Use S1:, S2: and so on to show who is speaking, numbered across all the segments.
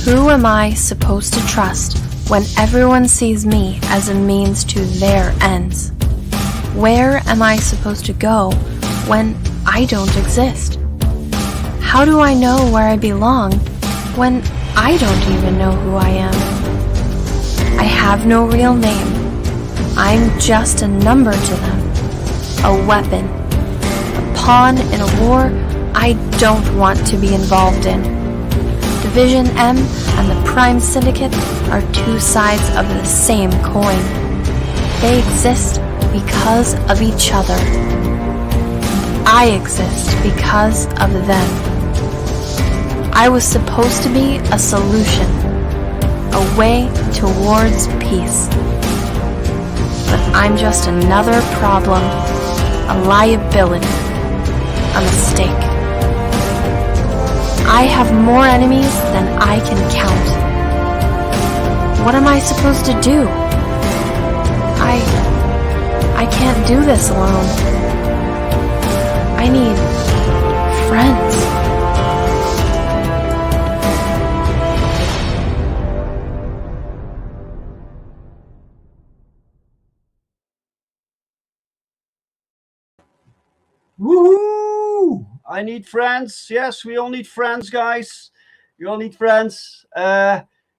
S1: Who am I supposed to trust when everyone sees me as a means to their ends? Where am I supposed to go when I don't exist? How do I know where I belong when I don't even know who I am? I have no real name. I'm just a number to them, a weapon, a pawn in a war I don't want to be involved in. Division M and the Prime Syndicate are two sides of the same coin. They exist because of each other. I exist because of them. I was supposed to be a solution, a way towards peace. But I'm just another problem, a liability, a mistake. I have more enemies than I can count. What am I supposed to do? I can't do this alone. I need friends.
S2: Woohoo! I need friends. Yes, we all need friends, guys. We all need friends.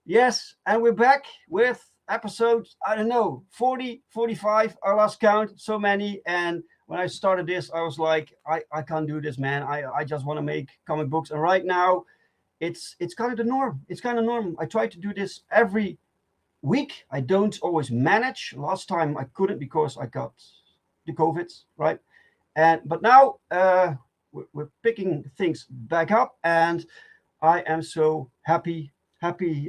S2: Yes, and we're back with episodes, I don't know, 40, 45. I lost count, so many. And when I started this, I was like, I can't do this, man. I just want to make comic books. And right now, it's kind of the norm. It's kind of normal. I try to do this every week. I don't always manage. Last time I couldn't because I got the COVID, right? But now we're picking things back up, and I am so happy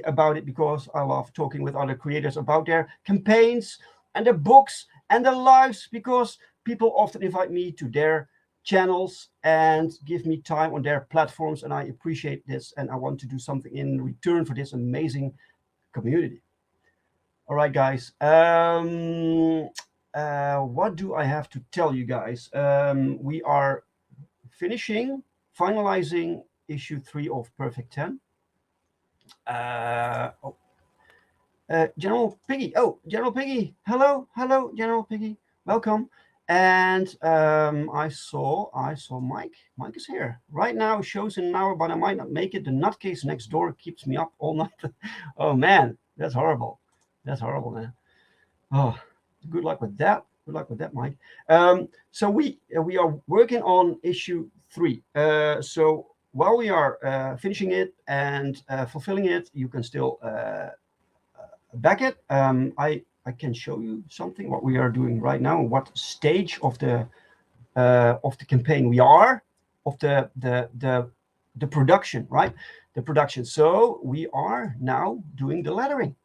S2: about it because I love talking with other creators about their campaigns and their books and their lives, because people often invite me to their channels and give me time on their platforms, and I appreciate this, and I want to do something in return for this amazing community. All right, guys. What do I have to tell you guys? We are finalizing issue 3 of Perfect 10. General Piggy. Oh, General Piggy. Hello, General Piggy. Welcome. And I saw Mike. Mike is here right now. Shows in an hour, but I might not make it. The nutcase next door keeps me up all night. Oh man, that's horrible. That's horrible, man. Oh, good luck with that. Good luck with that, Mike. So we are working on issue 3. So while we are finishing it and fulfilling it, you can still back it. I can show you something what we are doing right now, what stage of the campaign we are, of the production, right? The production. So we are now doing the lettering.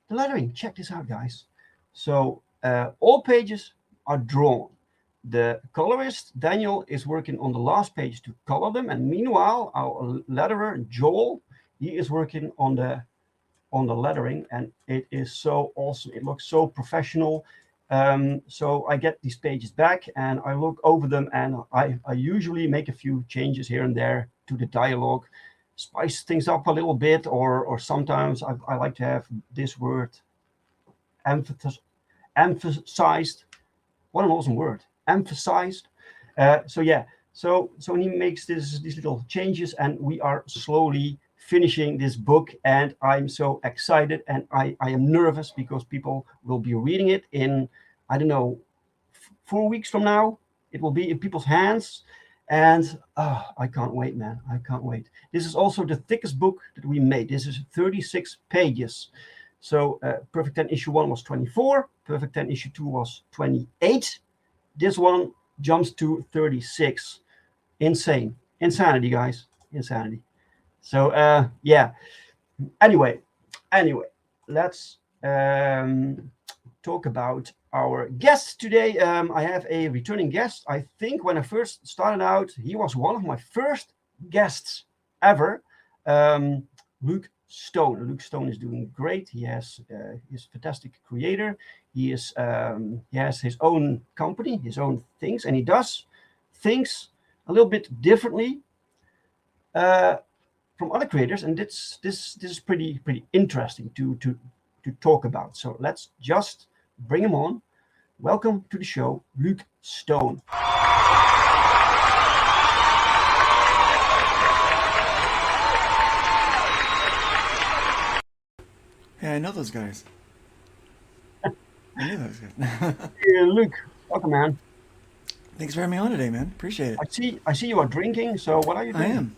S2: The lettering. Check this out, guys. So all pages are drawn. The colorist Daniel is working on the last page to color them, and meanwhile our letterer Joel, he is working on the lettering, and it is so awesome. It looks so professional. So I get these pages back and I look over them, and I usually make a few changes here and there to the dialogue, spice things up a little bit, or sometimes I like to have this word emphasized. What an awesome word, emphasized. So yeah, so he makes these little changes, and we are slowly finishing this book, and I'm so excited, and I am nervous because people will be reading it in, I don't know, 4 weeks from now. It will be in people's hands, and I can't wait, man. I can't wait. This is also the thickest book that we made. This is 36 pages. So Perfect 10 issue 1 was 24. Perfect 10 issue 2 was 28. This one jumps to 36. Insane. Insanity, guys. Insanity. So yeah. Anyway, let's talk about our guest today. I have a returning guest. I think when I first started out, he was one of my first guests ever. Luke Stone. Luke Stone is doing great. He has he's a fantastic creator. He has his own company, his own things, and he does things a little bit differently. from other creators, and this is pretty interesting to talk about. So let's just bring him on. Welcome to the show, Luke Stone.
S3: Yeah, I know those guys. I knew those guys.
S2: Hey, Luke, welcome, man.
S3: Thanks for having me on today, man. Appreciate it.
S2: I see you are drinking. So what are you doing?
S3: I am.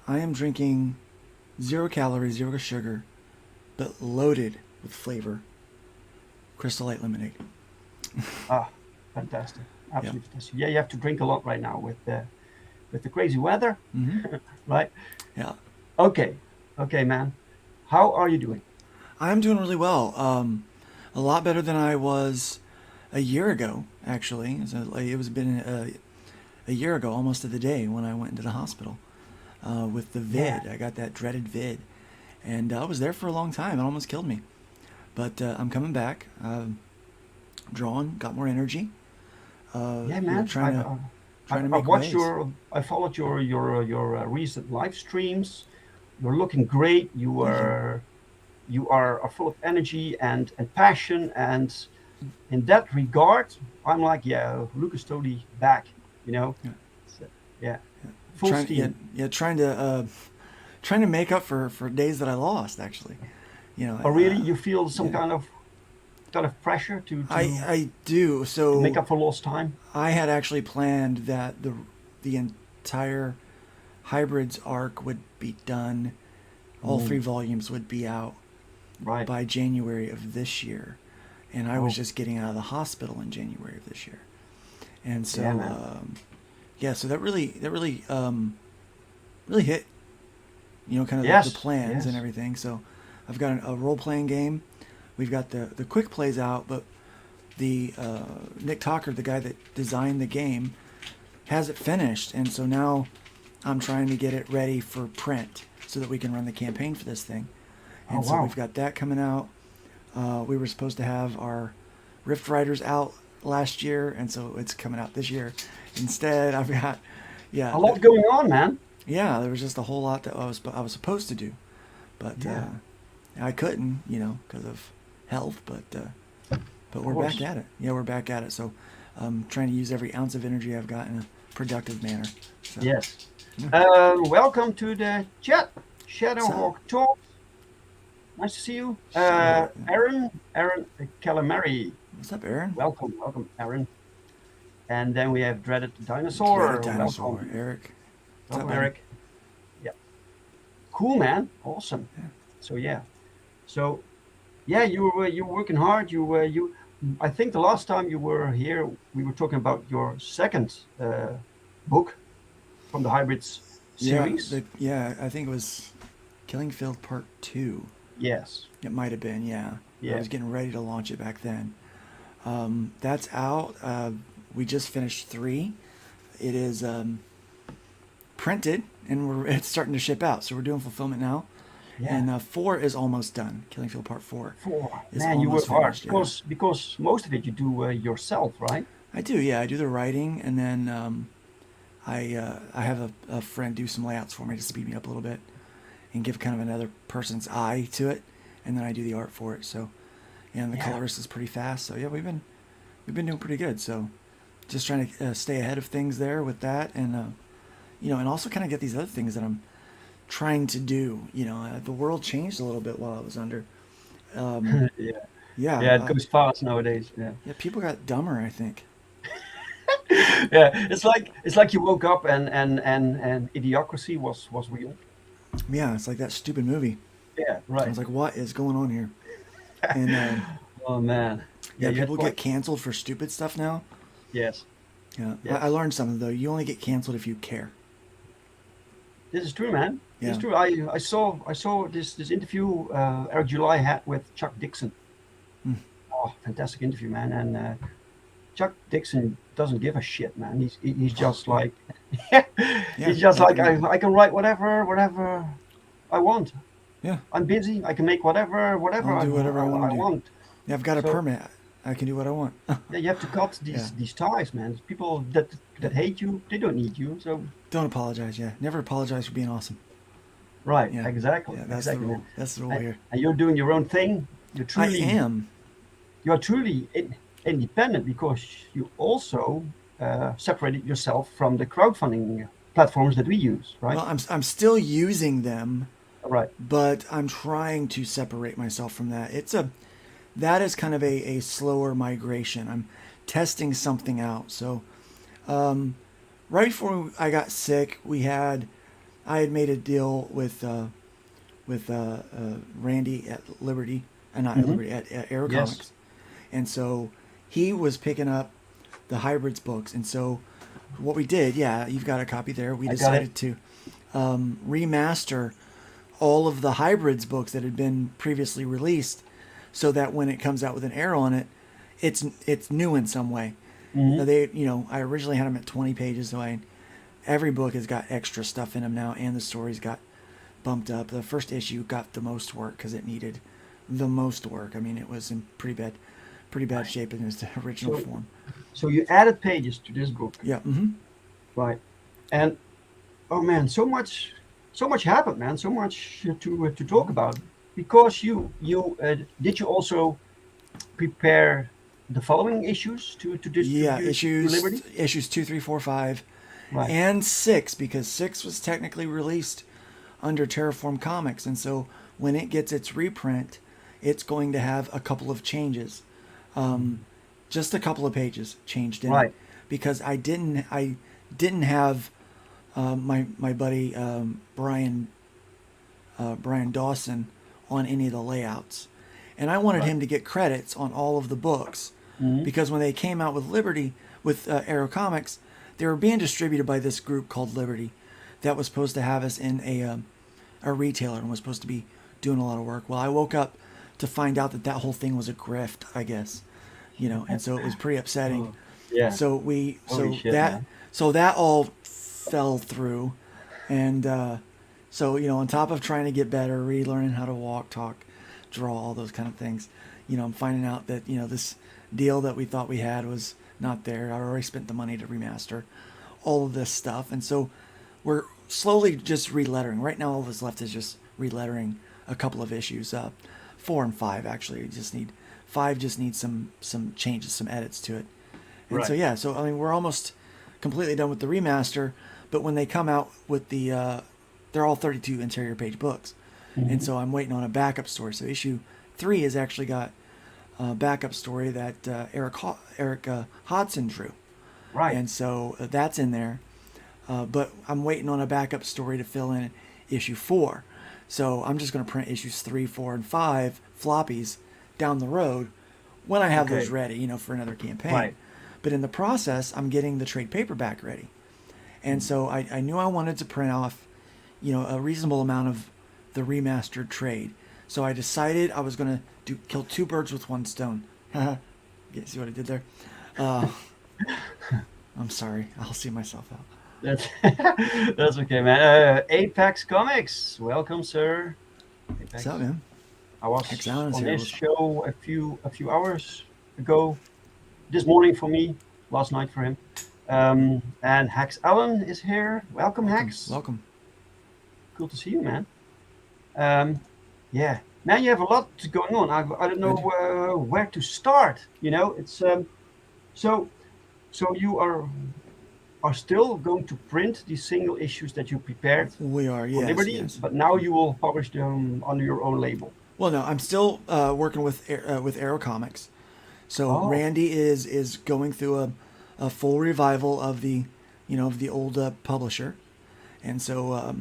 S3: I am drinking 0 calories, 0 sugar, but loaded with flavor. Crystal Light lemonade.
S2: Fantastic. Absolutely fantastic. Yeah, you have to drink a lot right now with the crazy weather, right?
S3: Yeah.
S2: Okay, man. How are you doing?
S3: I'm doing really well. A lot better than I was a year ago, actually. It was been a year ago, almost to the day, when I went into the hospital with the vid. I got that dreaded vid, and I was there for a long time. It almost killed me, but I'm coming back. Drawing, got more energy.
S2: Yeah, man.
S3: Trying to make
S2: watched
S3: waves.
S2: I followed your recent live streams. You're looking great. You are full of energy and passion, and in that regard, I'm like, yeah, Luke is totally back. You know,
S3: Yeah.
S2: So, yeah. Full steam.
S3: Trying to make up for days that I lost, actually.
S2: Oh, really? You feel some kind of pressure to
S3: I do. So
S2: make up for lost time?
S3: I had actually planned that the entire Hybrids arc would be done. All 3 volumes would be out by January of this year, and I was just getting out of the hospital in January of this year, and so so that really really hit, kind of the plans and everything. So I've got a role-playing game. We've got the quick plays out, but the Nick Talker, the guy that designed the game, has it finished, and so now I'm trying to get it ready for print so that we can run the campaign for this thing. And so we've got that coming out. We were supposed to have our Rift Riders out last year, and so it's coming out this year. Instead, I've got
S2: a lot going on, man.
S3: Yeah, there was just a whole lot that I was supposed to do, but I couldn't, because of health. But we're back at it. Yeah, we're back at it. So I'm trying to use every ounce of energy I've got in a productive manner. So,
S2: yes. Welcome to the chat. Shadowhawk Talk. Nice to see you. Aaron Calamari.
S3: What's up, Aaron?
S2: Welcome, Aaron. And then we have Dreaded Dinosaur.
S3: Welcome. Eric.
S2: What's up, Eric? Yeah. Cool, man. Awesome. Yeah. So you were working hard. I think the last time you were here, we were talking about your second book from the Hybrids series.
S3: I think it was Killing Field Part 2.
S2: Yes.
S3: It might have been, yeah. I was getting ready to launch it back then. That's out. We just finished 3. It is printed, and it's starting to ship out. So we're doing fulfillment now. Yeah. And 4 is almost done. Killing Field Part 4.
S2: Man, you work hard. Because most of it you do yourself, right?
S3: I do, yeah. I do the writing, and then I have a friend do some layouts for me to speed me up a little bit and give kind of another person's eye to it, and then I do the art for it. So, and the colorist is pretty fast. So yeah, we've been doing pretty good. So, just trying to stay ahead of things there with that, and and also kind of get these other things that I'm trying to do. The world changed a little bit while I was under.
S2: It goes fast nowadays. Yeah,
S3: people got dumber, I think.
S2: Yeah, it's like you woke up and Idiocracy was real.
S3: Yeah, it's like that stupid movie.
S2: Yeah, right.
S3: I was like, what is going on here? And
S2: oh man.
S3: Yeah, people get canceled for stupid stuff now.
S2: Yes.
S3: Yeah. Yes. I learned something though. You only get canceled if you care.
S2: This is true, man.
S3: Yeah.
S2: It's true. I saw this interview Eric July had with Chuck Dixon. Oh, fantastic interview, man. And Chuck Dixon doesn't give a shit, man. He's just like he's just like I can write whatever I want.
S3: Yeah.
S2: I'm busy. I can make whatever
S3: I'll do whatever I want.
S2: want.
S3: Yeah, I've got a permit. I can do what I want.
S2: Yeah, you have to cut these ties, man. People that hate you, they don't need you. So
S3: don't apologize. Yeah, never apologize for being awesome.
S2: right,
S3: Yeah,
S2: exactly,
S3: yeah, that's the
S2: exactly,
S3: rule.
S2: man.
S3: That's the rule here.
S2: And you're doing your own thing.
S3: I am.
S2: You are truly independent because you also separated yourself from the crowdfunding platforms that we use, right?
S3: Well, I'm still using them,
S2: Right.
S3: but I'm trying to separate myself from that. That is kind of a slower migration. I'm testing something out. So, right before I got sick, I had made a deal with Randy at Liberty, not at Liberty, at Arrow
S2: Yes.
S3: Comics, and so he was picking up the hybrids books. And so what we did, yeah, you've got a copy there. We decided to remaster all of the hybrids books that had been previously released, so that when it comes out with an arrow on it, it's new in some way. I originally had them at 20 pages, so every book has got extra stuff in them now, and the stories got bumped up. The first issue got the most work because it needed the most work. I mean, it was in pretty bad shape in its original form.
S2: So you added pages to this book.
S3: Yeah. Mm-hmm.
S2: Right. And oh man, so much happened, man. So much to talk about. Because you did you also prepare the following issues to distribute to Liberty?
S3: Issues 2, 3, 4, 5,
S2: Right.
S3: and 6, because 6 was technically released under Terraform Comics, and so when it gets its reprint, it's going to have a couple of changes, just a couple of pages changed in it, because I didn't have my buddy Brian Dawson on any of the layouts, and I wanted him to get credits on all of the books, because when they came out with Liberty with Arrow Comics, they were being distributed by this group called Liberty that was supposed to have us in a retailer and was supposed to be doing a lot of work. Well, I woke up to find out that whole thing was a grift, I guess, and so it was pretty upsetting.
S2: Yeah.
S3: So that all fell through, and so on top of trying to get better, relearning how to walk, talk, draw, all those kind of things, I'm finding out that this deal that we thought we had was not there. I already spent the money to remaster all of this stuff, and so we're slowly just relettering. Right now, all that's left is just relettering a couple of issues. 4 and 5 actually. 5 just needs some changes, some edits to it. And so I mean, we're almost completely done with the remaster. But when they come out with they're all 32 interior page books, and so I'm waiting on a backup story. So issue 3 has actually got a backup story that Eric Hodson drew. Right. And so that's in there. But I'm waiting on a backup story to fill in issue 4. So I'm just going to print issues 3, 4, and 5 floppies down the road when I have those ready, for another campaign. Right. But in the process, I'm getting the trade paperback ready. And so I knew I wanted to print off, a reasonable amount of the remastered trade. So I decided I was going to kill 2 birds with 1 stone. See what I did there? I'm sorry. I'll see myself out.
S2: That's okay, man. Apex Comics, welcome, sir. Apex.
S3: What's up, man?
S2: I was on this show a few hours ago. This morning for me, last night for him. And Hex Allen is here. Welcome, Hex.
S3: Welcome.
S2: Cool to see you, man. Yeah, man, you have a lot going on. I don't know where to start. It's so you are still going to print these single issues that you prepared.
S3: We are, yes,
S2: for Liberty,
S3: yes.
S2: But now you will publish them under your own label.
S3: Well, no, I'm still working with Arrow Comics. So Randy is going through a full revival of the old publisher, and so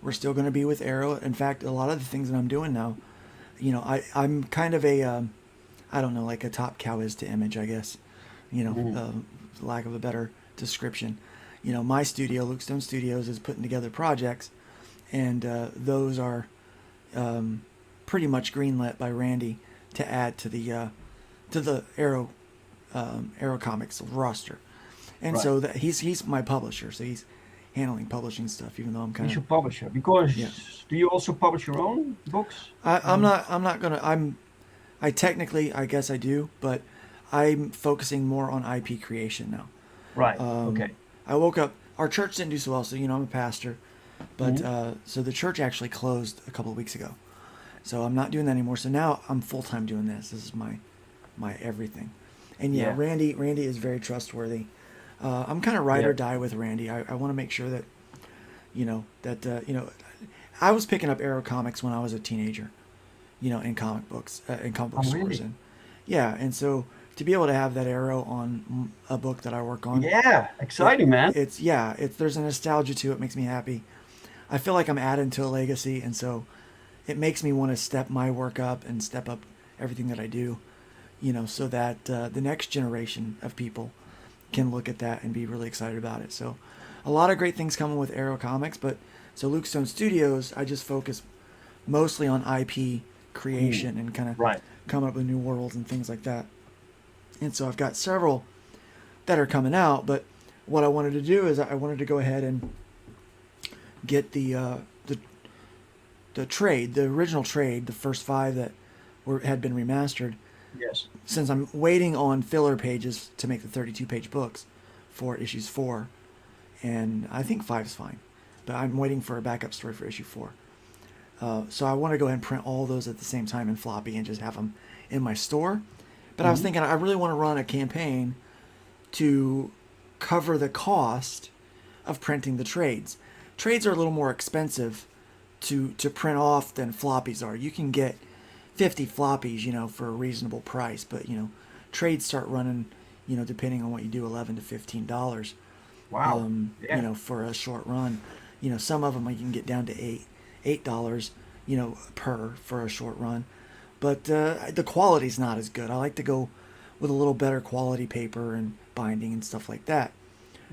S3: we're still going to be with Arrow. In fact, a lot of the things that I'm doing now, I'm kind of a I don't know, like a top cow is to Image, I guess. Lack of a better description. My studio, Luke Stone Studios, is putting together projects, and those are pretty much greenlit by Randy to add to the Arrow Comics roster. And so that he's my publisher, so he's handling publishing stuff, even though I'm kind of...
S2: He's your publisher, because do you also publish your own books?
S3: I technically, I guess I do, but I'm focusing more on IP creation now.
S2: Right. Okay.
S3: I woke up. Our church didn't do so well, so I'm a pastor, but so the church actually closed a couple of weeks ago. So I'm not doing that anymore. So now I'm full time doing this. This is my everything. And Randy is very trustworthy. I'm kind of ride or die with Randy. I want to make sure that I was picking up Arrow comics when I was a teenager, in comic books, in comic book stores,
S2: really?
S3: and so to be able to have that Arrow on a book that I work on,
S2: exciting, man.
S3: It's there's a nostalgia to it. Makes me happy. I feel like I'm adding to a legacy, and so it makes me want to step my work up and step up everything that I do, so that the next generation of people can look at that and be really excited about it. So a lot of great things coming with Arrow Comics, but so Luke Stone Studios, I just focus mostly on IP creation and kind of coming up with new worlds and things like that. And so I've got several that are coming out, but what I wanted to do is I wanted to go ahead and get the trade, the original trade, the first 5 that had been remastered.
S2: Yes.
S3: Since I'm waiting on filler pages to make the 32-page books for issues 4, and I think 5 is fine, but I'm waiting for a backup story for issue 4. So I want to go ahead and print all those at the same time in floppy and just have them in my store. But I was thinking I really want to run a campaign to cover the cost of printing the trades. Trades are a little more expensive to print off than floppies are. You can get 50 floppies, for a reasonable price, but trades start running, depending on what you do, $11 to $15.
S2: Wow.
S3: For a short run. Some of them you can get down to $8, for a short run. But the quality's not as good. I like to go with a little better quality paper and binding and stuff like that.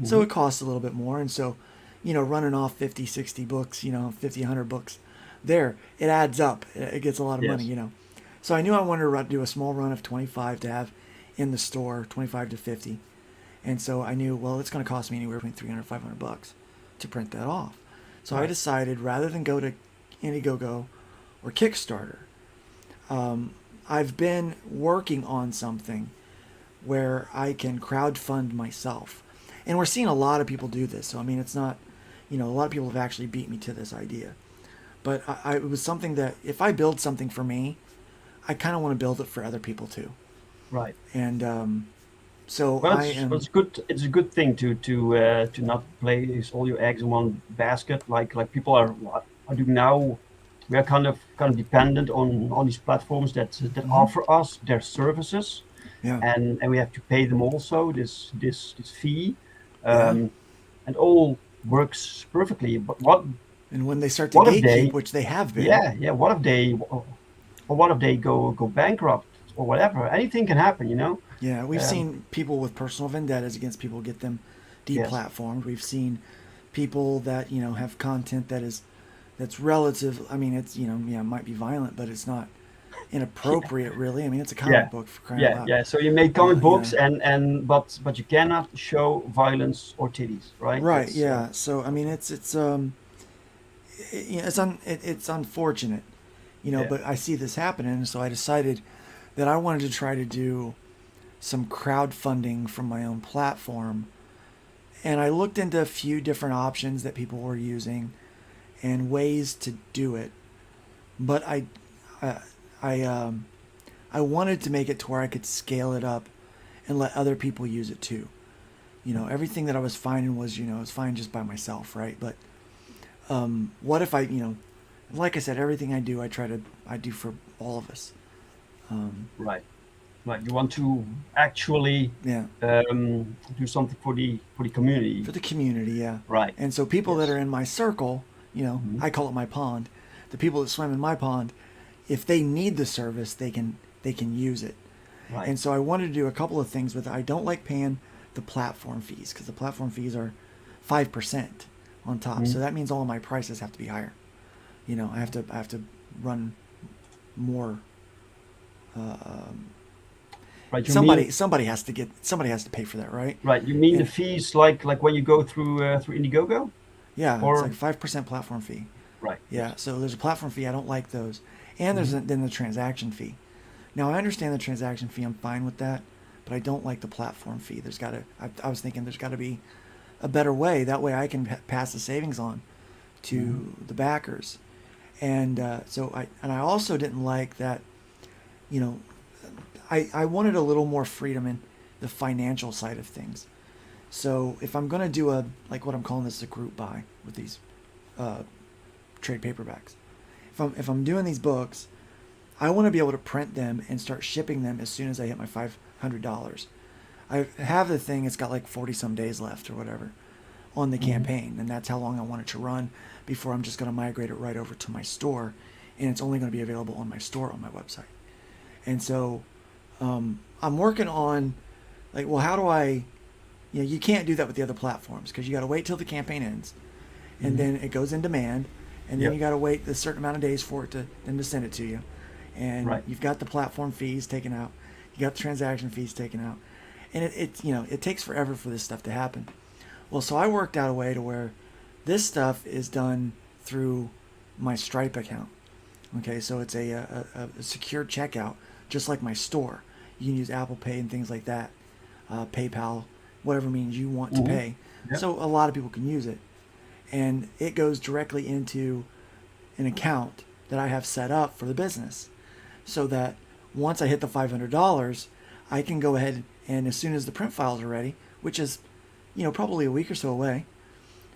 S3: So it costs a little bit more. And so, running off 50, 60 books, 50, 100 books there, it adds up. It gets a lot of money, So I knew I wanted to do a small run of 25 to have in the store, 25 to 50. And so I knew, well, it's going to cost me anywhere between 300 $500 to print that off. So I decided, rather than go to Indiegogo or Kickstarter, I've been working on something where I can crowdfund myself. And we're seeing a lot of people do this. So, it's not, a lot of people have actually beat me to this idea. But it was something that if I build something for me, I kind of want to build it for other people too. Right. And so
S2: it's good. It's a good thing to not place all your eggs in one basket like people are doing now. We are kind of dependent on all these platforms that offer us their services, and we have to pay them also this fee, and all works perfectly. But
S3: and when they start to gatekeep, which they have been,
S2: what if they go bankrupt or whatever? Anything can happen,
S3: Yeah, we've seen people with personal vendettas against people get them deplatformed. We've seen people that have content that's relative. It's it might be violent, but it's not inappropriate really. It's a comic book for crying out loud.
S2: Yeah. So you make comic books but you cannot show violence or titties, right?
S3: Right. So it's unfortunate, but I see this happening, and so I decided that I wanted to try to do some crowdfunding from my own platform. And I looked into a few different options that people were using and ways to do it. But I wanted to make it to where I could scale it up and let other people use it too. Everything that I was finding was, it's fine just by myself, right? But what if I, like I said, everything I do, I do for all of us.
S2: Right. Like you want to actually do something for the community.
S3: For the community, yeah.
S2: Right.
S3: And so people that are in my circle, I call it my pond. The people that swim in my pond, if they need the service, they can use it. Right. And so I wanted to do a couple of things with it. I don't like paying the platform fees because the platform fees are 5% on top. So that means all of my prices have to be higher. I have to run more.
S2: Right.
S3: Somebody has to pay for that, right?
S2: Right. You mean the fees like when you go through Indiegogo?
S3: Yeah, it's like 5% platform fee.
S2: Right.
S3: Yeah. So there's a platform fee. I don't like those, and there's then the transaction fee. Now I understand the transaction fee. I'm fine with that, but I don't like the platform fee. I was thinking there's got to be a better way. That way I can pass the savings on to the backers. And I also didn't like that, I wanted a little more freedom in the financial side of things. So if I'm going to do what I'm calling this a group buy with these trade paperbacks, if I'm doing these books, I want to be able to print them and start shipping them as soon as I hit my $500. I have the thing, it's got like 40 some days left or whatever on the campaign, and that's how long I want it to run before I'm just going to migrate it right over to my store, and it's only going to be available on my store on my website. And so I'm working on how do I, you can't do that with the other platforms because you got to wait till the campaign ends, and then it goes in demand, and then you got to wait a certain amount of days for it to send it to you, and you've got the platform fees taken out, you got the transaction fees taken out, and it takes forever for this stuff to happen. Well, so I worked out a way to where this stuff is done through my Stripe account. Okay, so it's a secure checkout, just like my store. You can use Apple Pay and things like that, PayPal, whatever means you want to pay. Yep. So a lot of people can use it. And it goes directly into an account that I have set up for the business, so that once I hit the $500, I can go ahead and as soon as the print files are ready, which is probably a week or so away,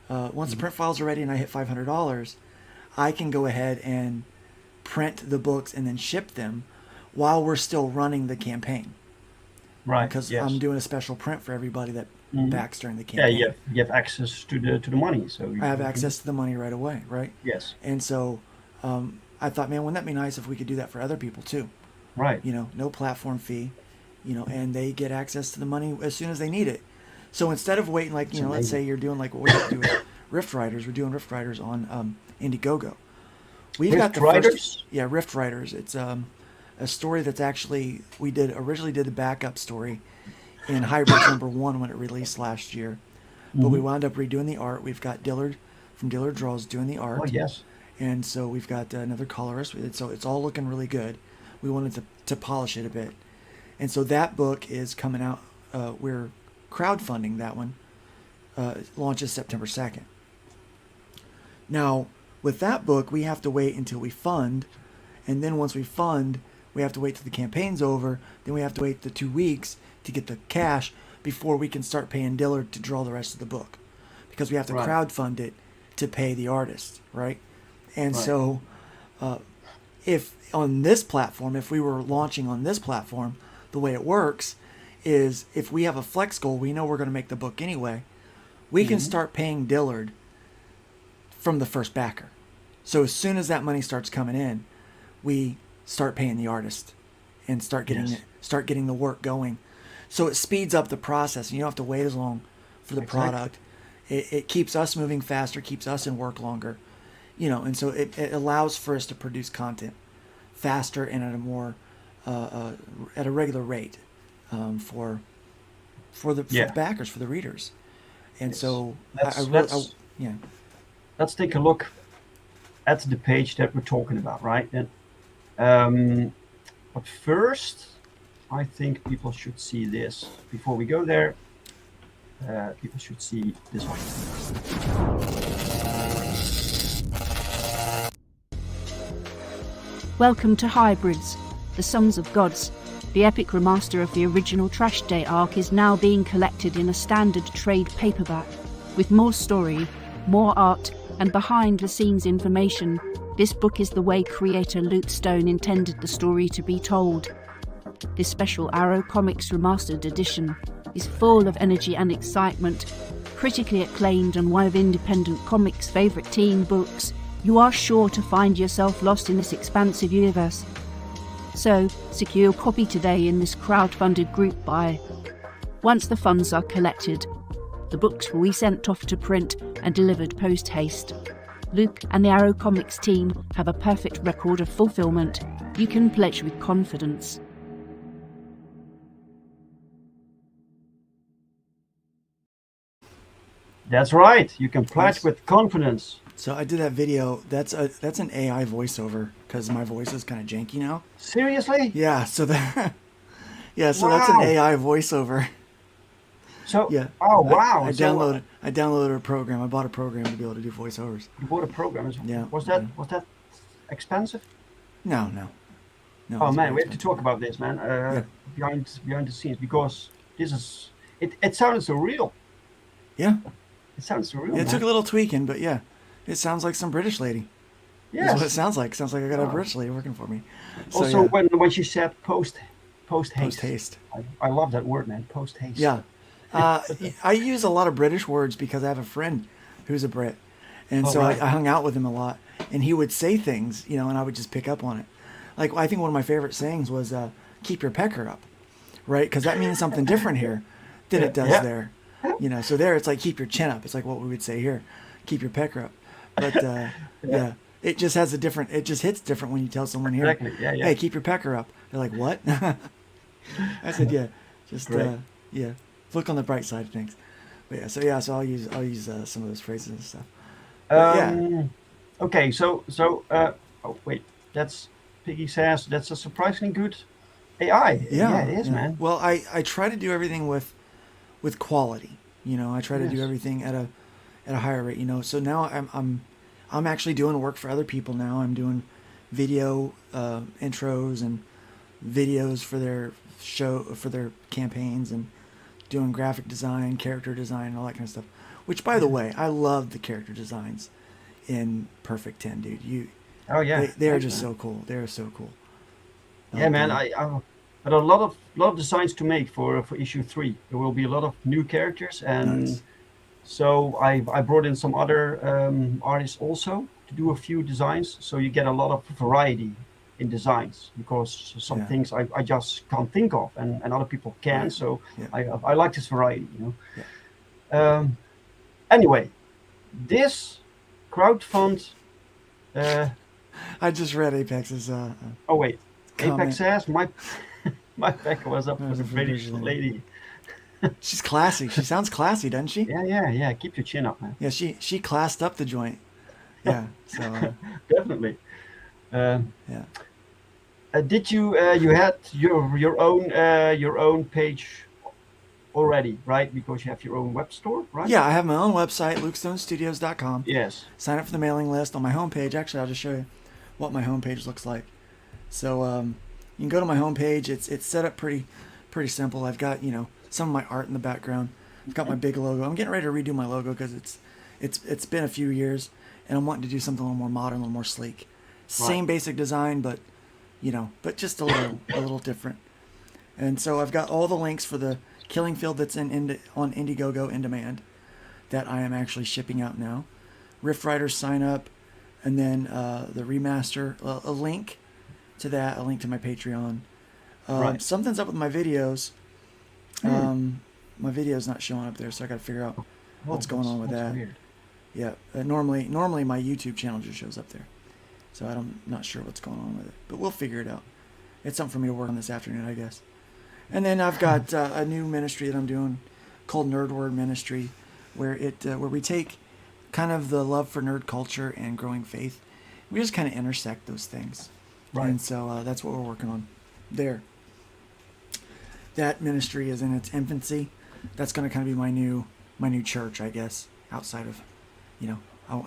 S3: once the print files are ready and I hit $500, I can go ahead and print the books and then ship them while we're still running the campaign. Right. Because I'm doing a special print for everybody that backs during the campaign.
S2: Yeah, you have access to the money. So
S3: I have access to the money right away, right?
S2: Yes.
S3: And so I thought, man, wouldn't that be nice if we could do that for other people too?
S2: Right.
S3: No platform fee, and they get access to the money as soon as they need it. So instead of waiting, let's say you're doing like what we have to do with Rift Riders, we're doing Rift Riders on Indiegogo. We've got the first, Rift Riders. It's a story that's actually originally did the backup story in Hybrids #1 when it released last year, but we wound up redoing the art. We've got Dillard from Dillard Draws doing the art.
S2: Oh yes.
S3: And so we've got another colorist. So it's all looking really good. We wanted to polish it a bit, and so that book is coming out. We're crowdfunding that one. Launches September 2nd. Now, with that book, we have to wait until we fund, and then once we fund, we have to wait till the campaign's over. Then we have to wait the 2 weeks to get the cash before we can start paying Dillard to draw the rest of the book, because we have to crowdfund it to pay the artist, right? And so, if on this platform, if we were launching on this platform, the way it works is if we have a flex goal, we know we're going to make the book anyway, we can start paying Dillard from the first backer. So as soon as that money starts coming in, we start paying the artist and start getting the work going. So it speeds up the process, and you don't have to wait as long for the product. It keeps us moving faster, keeps us in work longer, and so it allows for us to produce content faster and at a more at a regular rate for the backers, for the readers. And so
S2: let's take a look at the page that we're talking about, right? And but first, I think people should see this. Before we go there, people should see this one.
S4: Welcome to Hybrids, the Sons of Gods. The epic remaster of the original Trash Day arc is now being collected in a standard trade paperback. With more story, more art, and behind-the-scenes information, this book is the way creator Luke Stone intended the story to be told. This special Arrow Comics Remastered edition is full of energy and excitement. Critically acclaimed and one of independent comics' favourite teen books, you are sure to find yourself lost in this expansive universe. So, secure your copy today in this crowd-funded group buy. Once the funds are collected, the books will be sent off to print and delivered post-haste. Luke and the Arrow Comics team have a perfect record of fulfillment. You can pledge with confidence.
S2: That's right. You can pledge with confidence.
S3: So I did that video. That's an AI voiceover because my voice is kind of janky now.
S2: Seriously?
S3: Yeah. So that Yeah, so
S2: wow.
S3: that's an AI voiceover.
S2: So
S3: yeah.
S2: Oh wow!
S3: I downloaded a program. I bought a program to be able to do voiceovers.
S2: You bought a program as well.
S3: Yeah.
S2: Was that expensive?
S3: No.
S2: Oh
S3: It's
S2: man,
S3: very
S2: we have to
S3: expensive.
S2: talk about this, man.
S3: Yeah.
S2: Behind the scenes, because this is it sounded so real.
S3: Yeah.
S2: It sounds so real.
S3: Yeah, it
S2: man.
S3: took a little tweaking, but yeah, it sounds like some British lady.
S2: Yes.
S3: That's what it sounds like. Sounds like I got a British lady working for me. So,
S2: also,
S3: yeah.
S2: when she said post haste.
S3: Post haste.
S2: I love that word, man. Post haste.
S3: Yeah. I use a lot of British words because I have a friend who's a Brit. And so
S2: right.
S3: I hung out with him a lot. And he would say things, and I would just pick up on it. Like, I think one of my favorite sayings was, keep your pecker up, right? Because that means something different here than it does there. So there it's like, keep your chin up. It's like what we would say here, keep your pecker up. But, yeah, it just has it just hits different when you tell someone here,
S2: Exactly. Yeah.
S3: hey, keep your pecker up. They're like, what? I said, yeah, just, look on the bright side of things. But so I'll use some of those phrases and stuff. But,
S2: Okay, so oh wait, that's Piggy says that's a surprisingly good AI. Yeah, it is, man.
S3: Well, I try to do everything with quality. I try to do everything at a higher rate. So now I'm actually doing work for other people now. I'm doing video intros and videos for their for their campaigns, and doing graphic design, character design, and all that kind of stuff. Which, by the way, I love the character designs in Perfect 10, dude. They are just so cool. They're so cool.
S2: Yeah, man. I had a lot of designs to make for issue 3. There will be a lot of new characters, and
S3: Nice.
S2: so I brought in some other artists also to do a few designs. So you get a lot of variety in designs, because some things I just can't think of, and other people can.
S3: Right.
S2: So
S3: Yeah.
S2: I like this variety. Anyway, this crowdfund.
S3: I just read Apex's.
S2: Oh wait,
S3: Comment.
S2: Apex says my pecker was up for the British lady.
S3: She's classy. She sounds classy, doesn't she?
S2: Yeah. Keep your chin up, man.
S3: Yeah, she classed up the joint. Yeah. So
S2: Definitely.
S3: yeah.
S2: Did you had your own page already, right? Because you have your own web store, right?
S3: Yeah, I have my own website, lukestonestudios.com.
S2: Yes.
S3: Sign up for the mailing list on my homepage. Actually, I'll just show you what my homepage looks like. So you can go to my homepage. It's set up pretty simple. I've got some of my art in the background. I've got my big logo. I'm getting ready to redo my logo because it's been a few years, and I'm wanting to do something a little more modern, a little more sleek. Same basic design, but just a little different. And so I've got all the links for the Killing Field that's on Indiegogo InDemand that I am actually shipping out now. Rift Riders sign up, and then the remaster, a link to that, a link to my Patreon. Something's up with my videos. My video's not showing up there, so I got to figure out what's going on with that.
S2: Weird.
S3: Yeah, normally my YouTube channel just shows up there, so I'm not sure what's going on with it, but we'll figure it out. It's something for me to work on this afternoon, I guess. And then I've got a new ministry that I'm doing called Nerdward Ministry, where we take kind of the love for nerd culture and growing faith. We just kind of intersect those things.
S2: Right.
S3: And so that's what we're working on there. That ministry is in its infancy. That's going to kind of be my new church, I guess, outside of,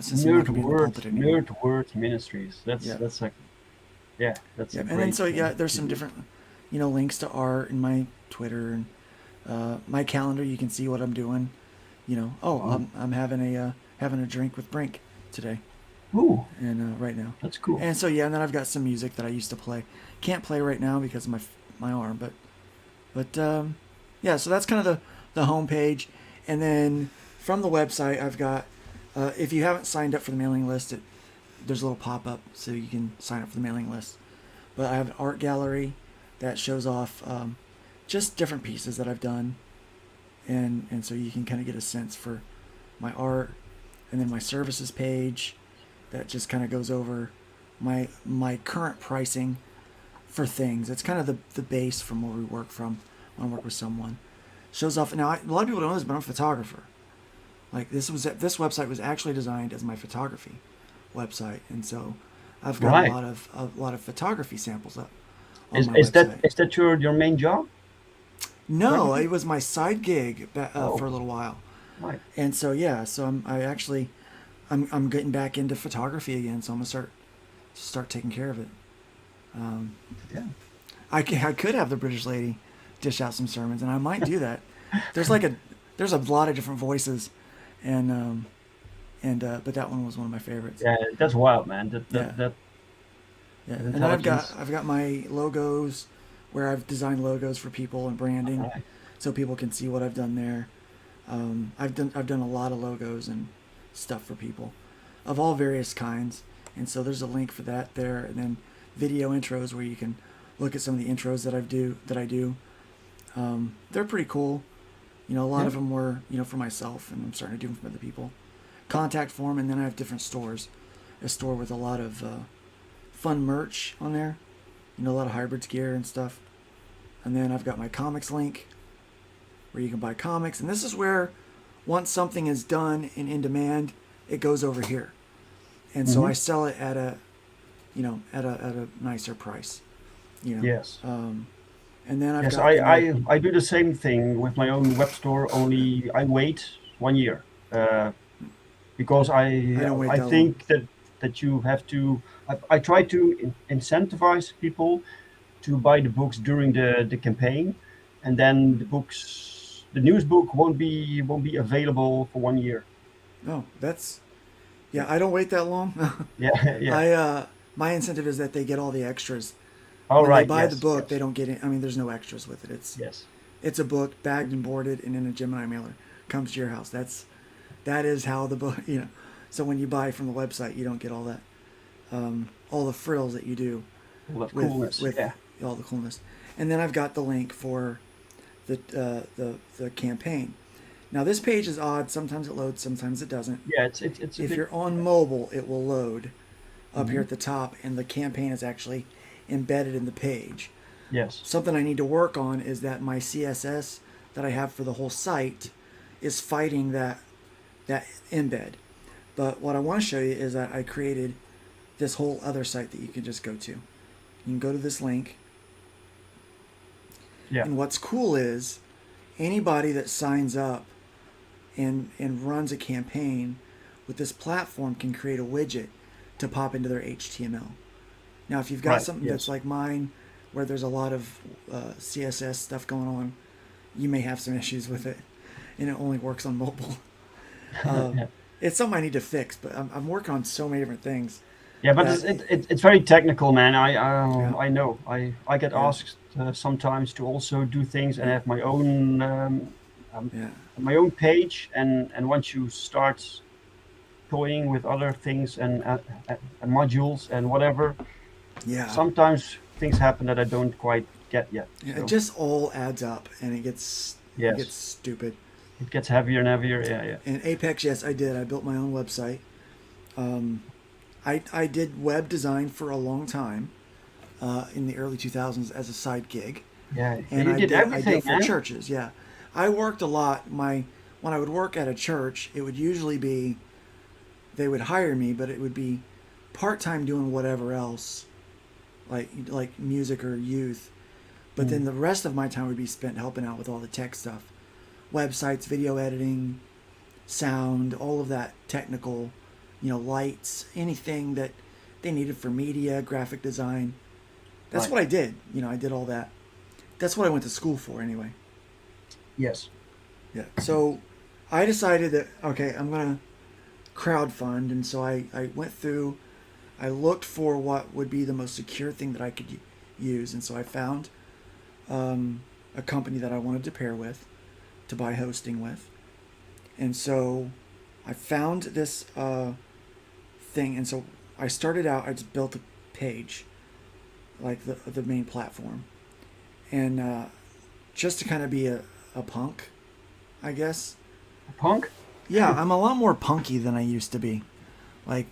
S3: since I'm not going to be in the pulpit anymore.
S2: Nerdward Ministries. That's like, that's a
S3: and
S2: great
S3: then so
S2: thing.
S3: there's some different, links to art and my Twitter and my calendar. You can see what I'm doing. I'm having a drink with Brink today.
S2: Ooh,
S3: And right now.
S2: that's cool.
S3: And so and then I've got some music that I used to play. Can't play right now because of my arm, but so that's kind of the homepage. And then from the website, I've got if you haven't signed up for the mailing list, there's a little pop-up so you can sign up for the mailing list. But I have an art gallery that shows off just different pieces that I've done, and so you can kind of get a sense for my art. And then my services page that just kind of goes over my current pricing for things. It's kind of the base from where we work from when I work with someone. Shows off. Now, a lot of people don't know this, but I'm a photographer. Like this website was actually designed as my photography website, and so I've got a lot of photography samples up on my
S2: Is
S3: website.
S2: that your main job?
S3: No, it was my side gig for a little while.
S2: Right.
S3: And so I'm getting back into photography again, so I'm gonna start taking care of it.
S2: Yeah.
S3: I could have the British lady dish out some sermons, and I might do that. There's a lot of different voices, but that one was one of my favorites.
S2: Yeah, that's wild, man.
S3: Yeah. And then I've got my logos, where I've designed logos for people and branding,
S2: Right.
S3: so people can see what I've done there. I've done a lot of logos and stuff for people of all various kinds, and so there's a link for that there, and then video intros where you can look at some of the intros that I do. They're pretty cool. A lot of them were for myself, and I'm starting to do them for other people. Contact form, and then I have different stores. A store with a lot of fun merch on there, a lot of hybrids gear and stuff. And then I've got my comics link where you can buy comics, and this is where once something is done in InDemand, it goes over here, and so I sell it at a nicer price.
S2: Yes.
S3: And then
S2: I do the same thing with my own web store. Only I wait 1 year because I think that you have to. I try to incentivize people to buy the books during the campaign, and then the news book won't be available for 1 year.
S3: Oh, I don't wait that long.
S2: Yeah.
S3: My incentive is that they get all the extras.
S2: All
S3: when
S2: right.
S3: they buy the book, they don't get it. I mean, there's no extras with it. It's a book bagged and boarded and in a Gemini mailer, comes to your house. That is how the book. So when you buy from the website, you don't get all that, all the frills that you do.
S2: All the coolness.
S3: All the coolness. And then I've got the link for the campaign. Now this page is odd. Sometimes it loads, sometimes it doesn't.
S2: Yeah, it's.
S3: If you're on mobile, it will load up here at the top, and the campaign is actually embedded in the page.
S2: Yes.
S3: Something I need to work on is that my CSS that I have for the whole site is fighting that embed. But what I want to show you is that I created this whole other site that you can just go to. You can go to this link.
S2: Yeah.
S3: And what's cool is anybody that signs up and runs a campaign with this platform can create a widget to pop into their HTML. Now, if you've got something that's like mine, where there's a lot of CSS stuff going on, you may have some issues with it, and it only works on mobile. It's something I need to fix, but I'm working on so many different things.
S2: Yeah, but it's very technical, man. I know. I get asked sometimes to also do things and have my own page, and once you start toying with other things and modules and whatever, sometimes things happen that I don't quite get yet.
S3: Yeah,
S2: so.
S3: It just all adds up, and it gets stupid.
S2: It gets heavier and heavier. Yeah.
S3: And Apex, yes, I did. I built my own website. I did web design for a long time in the early 2000s as a side gig.
S2: Yeah,
S3: and
S2: you did everything,
S3: I did for churches. Yeah, I worked a lot. When I would work at a church, it would usually be they would hire me, but it would be part-time doing whatever else, like music or youth. But then the rest of my time would be spent helping out with all the tech stuff, websites, video editing, sound, all of that technical, lights, anything that they needed for media, graphic design. That's what I did. I did all that. That's what I went to school for anyway.
S2: Yes.
S3: Yeah. So I decided that, okay, I'm going to crowdfund. And so I went through, I looked for what would be the most secure thing that I could use. And so I found a company that I wanted to pair with to buy hosting with. And so I found this thing. And so I started out, I just built a page, like the main platform. And just to kind of be a punk, I guess.
S2: A punk?
S3: Yeah, I'm a lot more punky than I used to be. Like,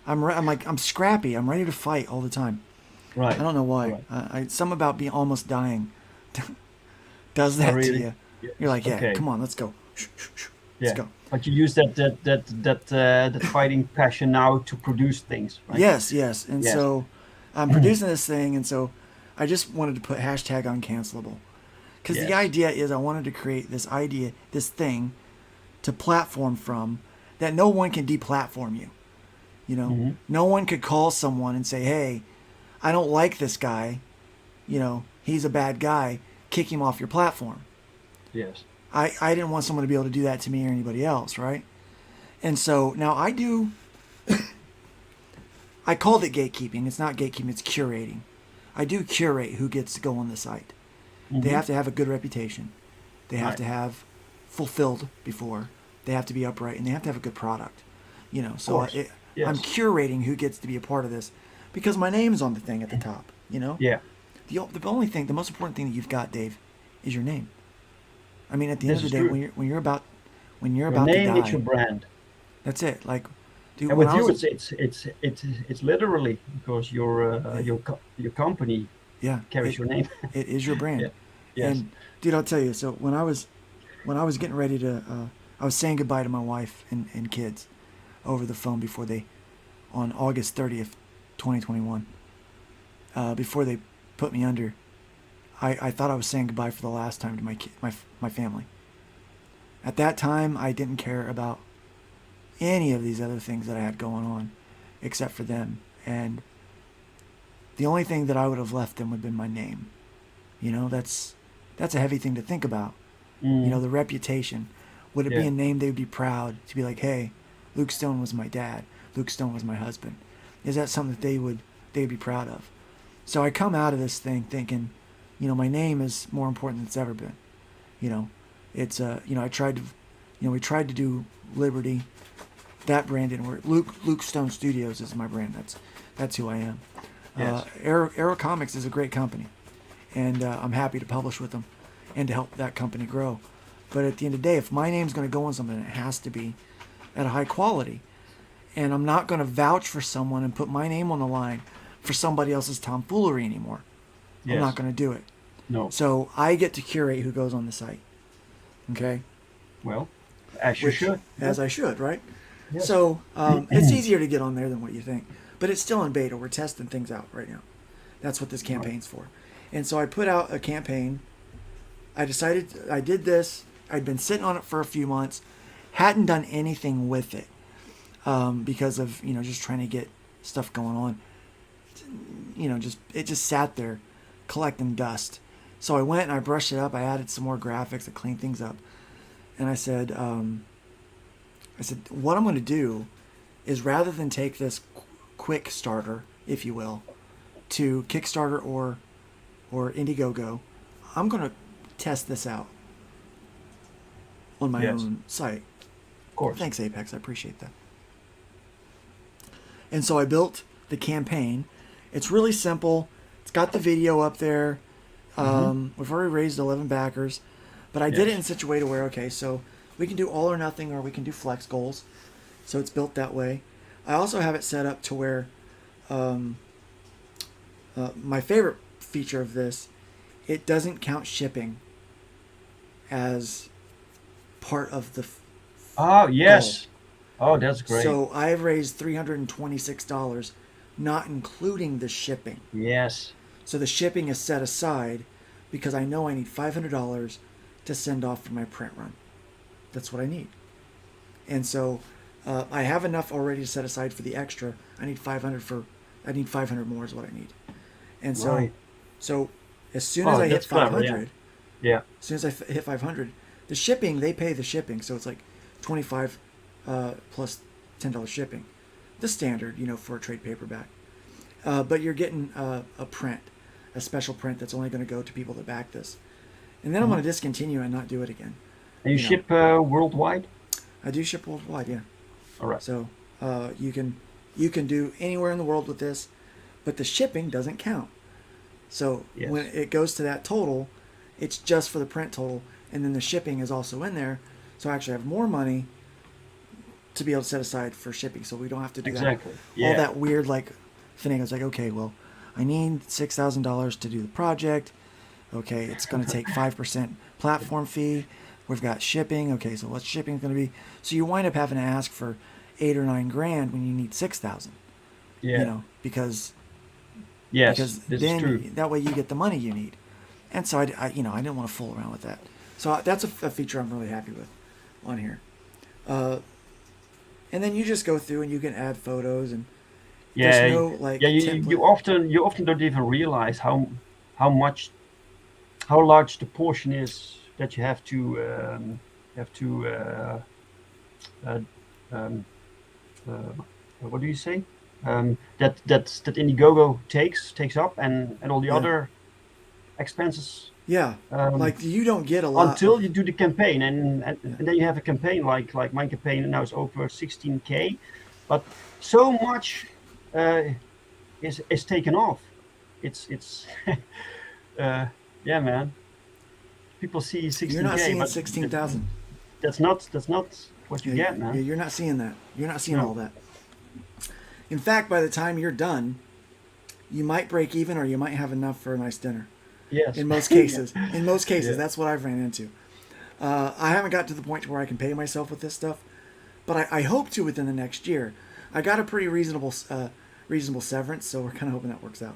S3: I'm scrappy. I'm ready to fight all the time.
S2: Right.
S3: I don't know why. Right. Some about being almost dying does that to you. You're like, come on, let's go. Let's go.
S2: But you use that fighting passion now to produce things, right?
S3: Yes. And so I'm producing this thing, and so I just wanted to put hashtag uncancelable, Because the idea is I wanted to create this thing to platform from that no one can deplatform you. You know, no one could call someone and say, hey, I don't like this guy. You know, he's a bad guy. Kick him off your platform.
S2: Yes.
S3: I didn't want someone to be able to do that to me or anybody else, right? And so now I do, I called it gatekeeping. It's not gatekeeping, it's curating. I do curate who gets to go on the site. They have to have a good reputation. They have to have fulfilled before. They have to be upright, and they have to have a good product. You know, so I'm curating who gets to be a part of this because my name's on the thing at the top, you know?
S2: Yeah.
S3: The only thing, the most important thing that you've got, Dave, is your name. I mean, at the end of the day, when you're about to die,
S2: name is your brand.
S3: That's it. Like, dude,
S2: and with you, it's literally because your company carries your name.
S3: It is your brand.
S2: Yes.
S3: And dude, I'll tell you. So when I was getting ready to, I was saying goodbye to my wife and kids over the phone on August 30th, 2021. Before they put me under, I thought I was saying goodbye for the last time to my family. At that time, I didn't care about any of these other things that I had going on, except for them. And the only thing that I would have left them would have been my name. You know, that's a heavy thing to think about. You know, the reputation. Would it be a name they would be proud to be like, hey, Luke Stone was my dad. Luke Stone was my husband. Is that something that they would be proud of? So I come out of this thing thinking, you know, my name is more important than it's ever been. You know, it's you know, we tried to do Liberty. That brand didn't work. Luke Stone Studios is my brand. That's who I am.
S2: Yes.
S3: Arrow Comics is a great company, and I'm happy to publish with them and to help that company grow. But at the end of the day, if my name's going to go on something, it has to be at a high quality. And I'm not going to vouch for someone and put my name on the line for somebody else's tomfoolery anymore. I'm not going to do it.
S2: No.
S3: So I get to curate who goes on the site. Okay?
S2: Well, as you should.
S3: As I should, right?
S2: Yes.
S3: So it's easier to get on there than what you think. But it's still in beta. We're testing things out right now. That's what this campaign's for. And so I put out a campaign. I decided I did this. I'd been sitting on it for a few months. Hadn't done anything with it because of, you know, just trying to get stuff going on. You know, it just sat there collecting dust. So I went and I brushed it up. I added some more graphics. I cleaned things up. And I said, what I'm going to do is rather than take this quick starter, if you will, to Kickstarter or Indiegogo, I'm going to test this out on my own site.
S2: Of course.
S3: Thanks, Apex. I appreciate that. And so I built the campaign. It's really simple. It's got the video up there. We've already raised 11 backers. But I did it in such a way to where, okay, so we can do all or nothing or we can do flex goals. So it's built that way. I also have it set up to where my favorite feature of this, it doesn't count shipping as part of the
S2: yes. Goal. Oh, that's great.
S3: So I've raised $326, not including the shipping.
S2: Yes.
S3: So the shipping is set aside because I know I need $500 to send off for my print run. That's what I need. And so I have enough already to set aside for the extra. I need 500 more is what I need. And so so as soon as I hit 500,
S2: clever, as
S3: soon as I hit 500, the shipping, they pay the shipping. So it's like $25 plus $10 shipping. The standard, you know, for a trade paperback. But you're getting a print, a special print that's only going to go to people that back this. And then I'm going to discontinue and not do it again.
S2: And you ship worldwide?
S3: I do ship worldwide, yeah.
S2: All right.
S3: So you can do anywhere in the world with this, but the shipping doesn't count. So when it goes to that total, it's just for the print total, and then the shipping is also in there. So I actually have more money to be able to set aside for shipping, so we don't have to do all that weird like thing. I was like, okay, well, I need $6,000 to do the project. Okay, it's going to take 5% platform fee. We've got shipping. Okay, so what's shipping going to be? So you wind up having to ask for $8,000 or $9,000 when you need $6,000.
S2: Yeah.
S3: You know, because
S2: this
S3: then
S2: is true.
S3: That way you get the money you need. And so I didn't want to fool around with that. So that's a feature I'm really happy with on here. And then you just go through and you can add photos, and there's no like template.
S2: You often don't even realize how large the portion is that you have to what do you say, that Indiegogo takes up, and all the other expenses.
S3: Like you don't get a lot
S2: until you do the campaign, and then you have a campaign like my campaign now is over 16K, but so much is taken off. It's yeah, man. People see 16K.
S3: You're not seeing
S2: but
S3: 16,000.
S2: That's not what you get, man.
S3: You're not seeing that. You're not seeing all that. In fact, by the time you're done, you might break even, or you might have enough for a nice dinner.
S2: Yes.
S3: In most cases. In most cases, that's what I've ran into. I haven't got to the point where I can pay myself with this stuff, but I hope to within the next year. I got a pretty reasonable severance, so we're kind of hoping that works out.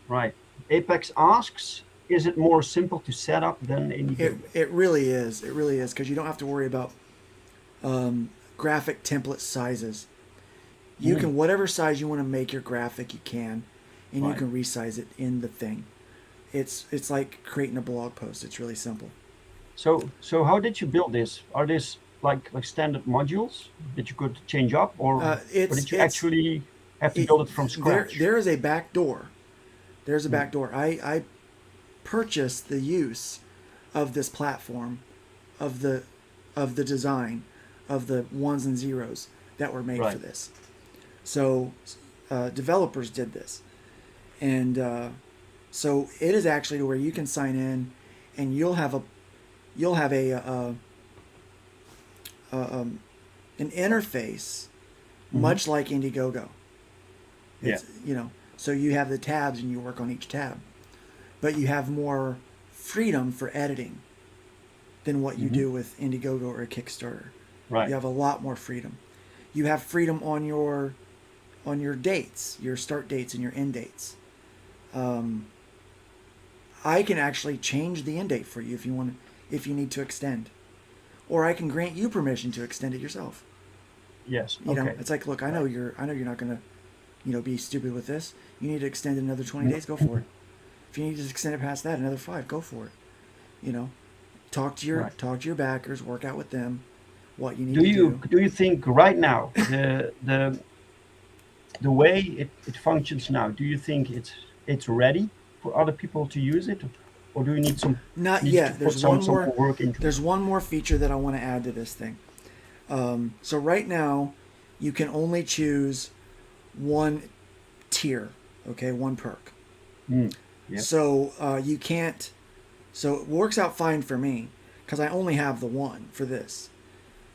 S2: Right. Apex asks, is it more simple to set up than Indiegogo?
S3: It really is. It really is, because you don't have to worry about graphic template sizes. You can, whatever size you want to make your graphic, you can, and you can resize it in the thing. It's like creating a blog post. It's really simple.
S2: So how did you build this? Are these like standard modules that you could change up, or did you actually have to build it from scratch?
S3: There is a back door. There's a back door. I purchased the use of this platform, of the design, of the ones and zeros that were made for this. So developers did this, and so it is actually to where you can sign in, and you'll have an interface much like Indiegogo. It's, so you have the tabs and you work on each tab, but you have more freedom for editing than what you do with Indiegogo or a Kickstarter.
S2: Right.
S3: You have a lot more freedom. You have freedom on your dates, your start dates and your end dates. I can actually change the end date for you if you need to extend, or I can grant you permission to extend it yourself.
S2: Yes.
S3: You know, it's like, look, I know you're not going to, be stupid with this. You need to extend it another 20 days, go for it. If you need to extend it past that, another 5, go for it. Talk to your backers, work out with them what you need to do.
S2: Do you think right now the way it functions now, do you think it's ready for other people to use it, or do you need some?
S3: Not yet. There's one more
S2: work into it?
S3: There's one more feature that I want to add to this thing. So right now, you can only choose one tier, okay, one perk.
S2: Yep.
S3: So you can't. So it works out fine for me because I only have the one for this.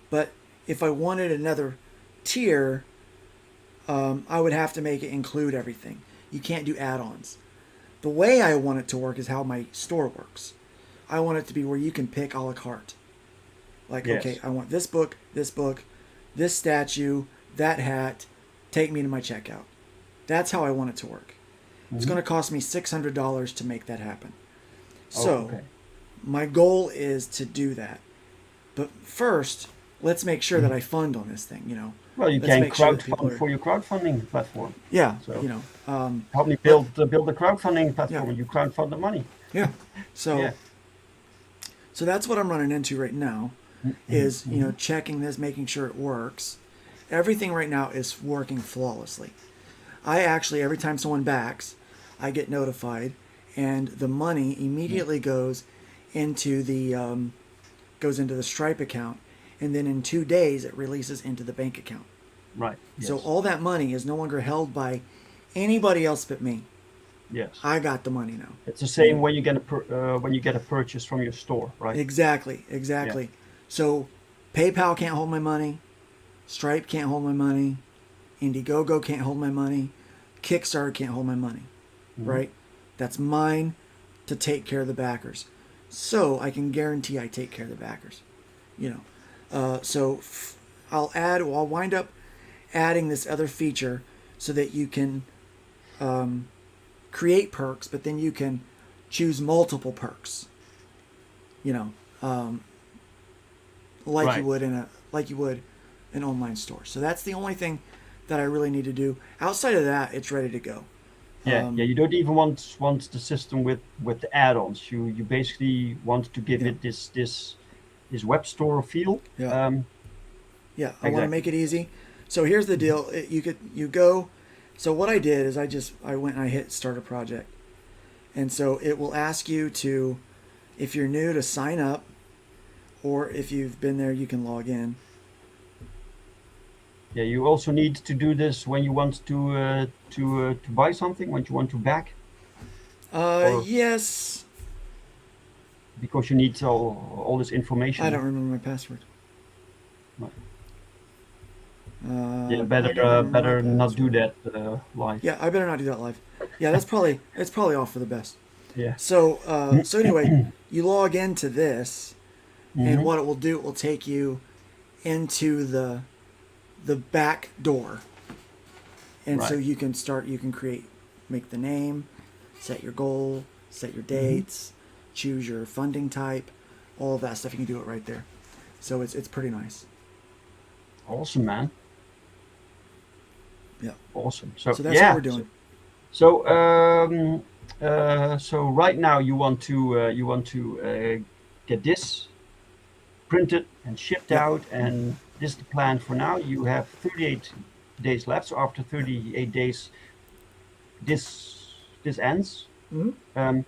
S3: But if I wanted another tier, I would have to make it include everything. You can't do add-ons. The way I want it to work is how my store works. I want it to be where you can pick a la carte. Like, okay, I want this book, this statue, that hat. Take me to my checkout. That's how I want it to work. It's going to cost me $600 to make that happen. So, my goal is to do that. But first, let's make sure that I fund on this thing,
S2: Well, you can crowdfund for your crowdfunding platform.
S3: Yeah,
S2: so, help me build the crowdfunding platform, and you crowdfund the money.
S3: Yeah. So, so that's what I'm running into right now, is checking this, making sure it works. Everything right now is working flawlessly. I actually, every time someone backs, I get notified, and the money immediately goes into the Stripe account, and then in 2 days it releases into the bank account.
S2: Right. Yes.
S3: So all that money is no longer held by anybody else but me.
S2: Yes.
S3: I got the money now.
S2: It's the same when you get a purchase from your store, right?
S3: Exactly. Yeah. So PayPal can't hold my money, Stripe can't hold my money, Indiegogo can't hold my money, Kickstarter can't hold my money, right? That's mine to take care of the backers. So I can guarantee I take care of the backers, So I'll wind up adding this other feature so that you can create perks, but then you can choose multiple perks. You know, like you would an online store. So that's the only thing that I really need to do. Outside of that, it's ready to go.
S2: Yeah, you don't even want the system with the add-ons. You basically want to give it this web store feel.
S3: Yeah. I want to make it easy. So here's the deal. You go. So what I did is I went and I hit start a project, and so it will ask you to, if you're new, to sign up, or if you've been there, you can log in.
S2: Yeah, you also need to do this when you want to buy something, when you want to back.
S3: Yes.
S2: Because you need all this information.
S3: I don't remember my password.
S2: No. Better not do that live.
S3: Yeah, I better not do that live. Yeah, it's probably all for the best.
S2: Yeah.
S3: So anyway, you log into this, and what it will do, it will take you into the back door, and so you can make the name, set your goal, set your dates, choose your funding type, all of that stuff. You can do it right there. So it's pretty nice.
S2: Awesome, man.
S3: Yeah.
S2: Awesome. So
S3: that's what we're doing.
S2: So right now you want to get this printed and shipped out, and this is the plan for now. You have 38 days left. So after 38 days, this ends. How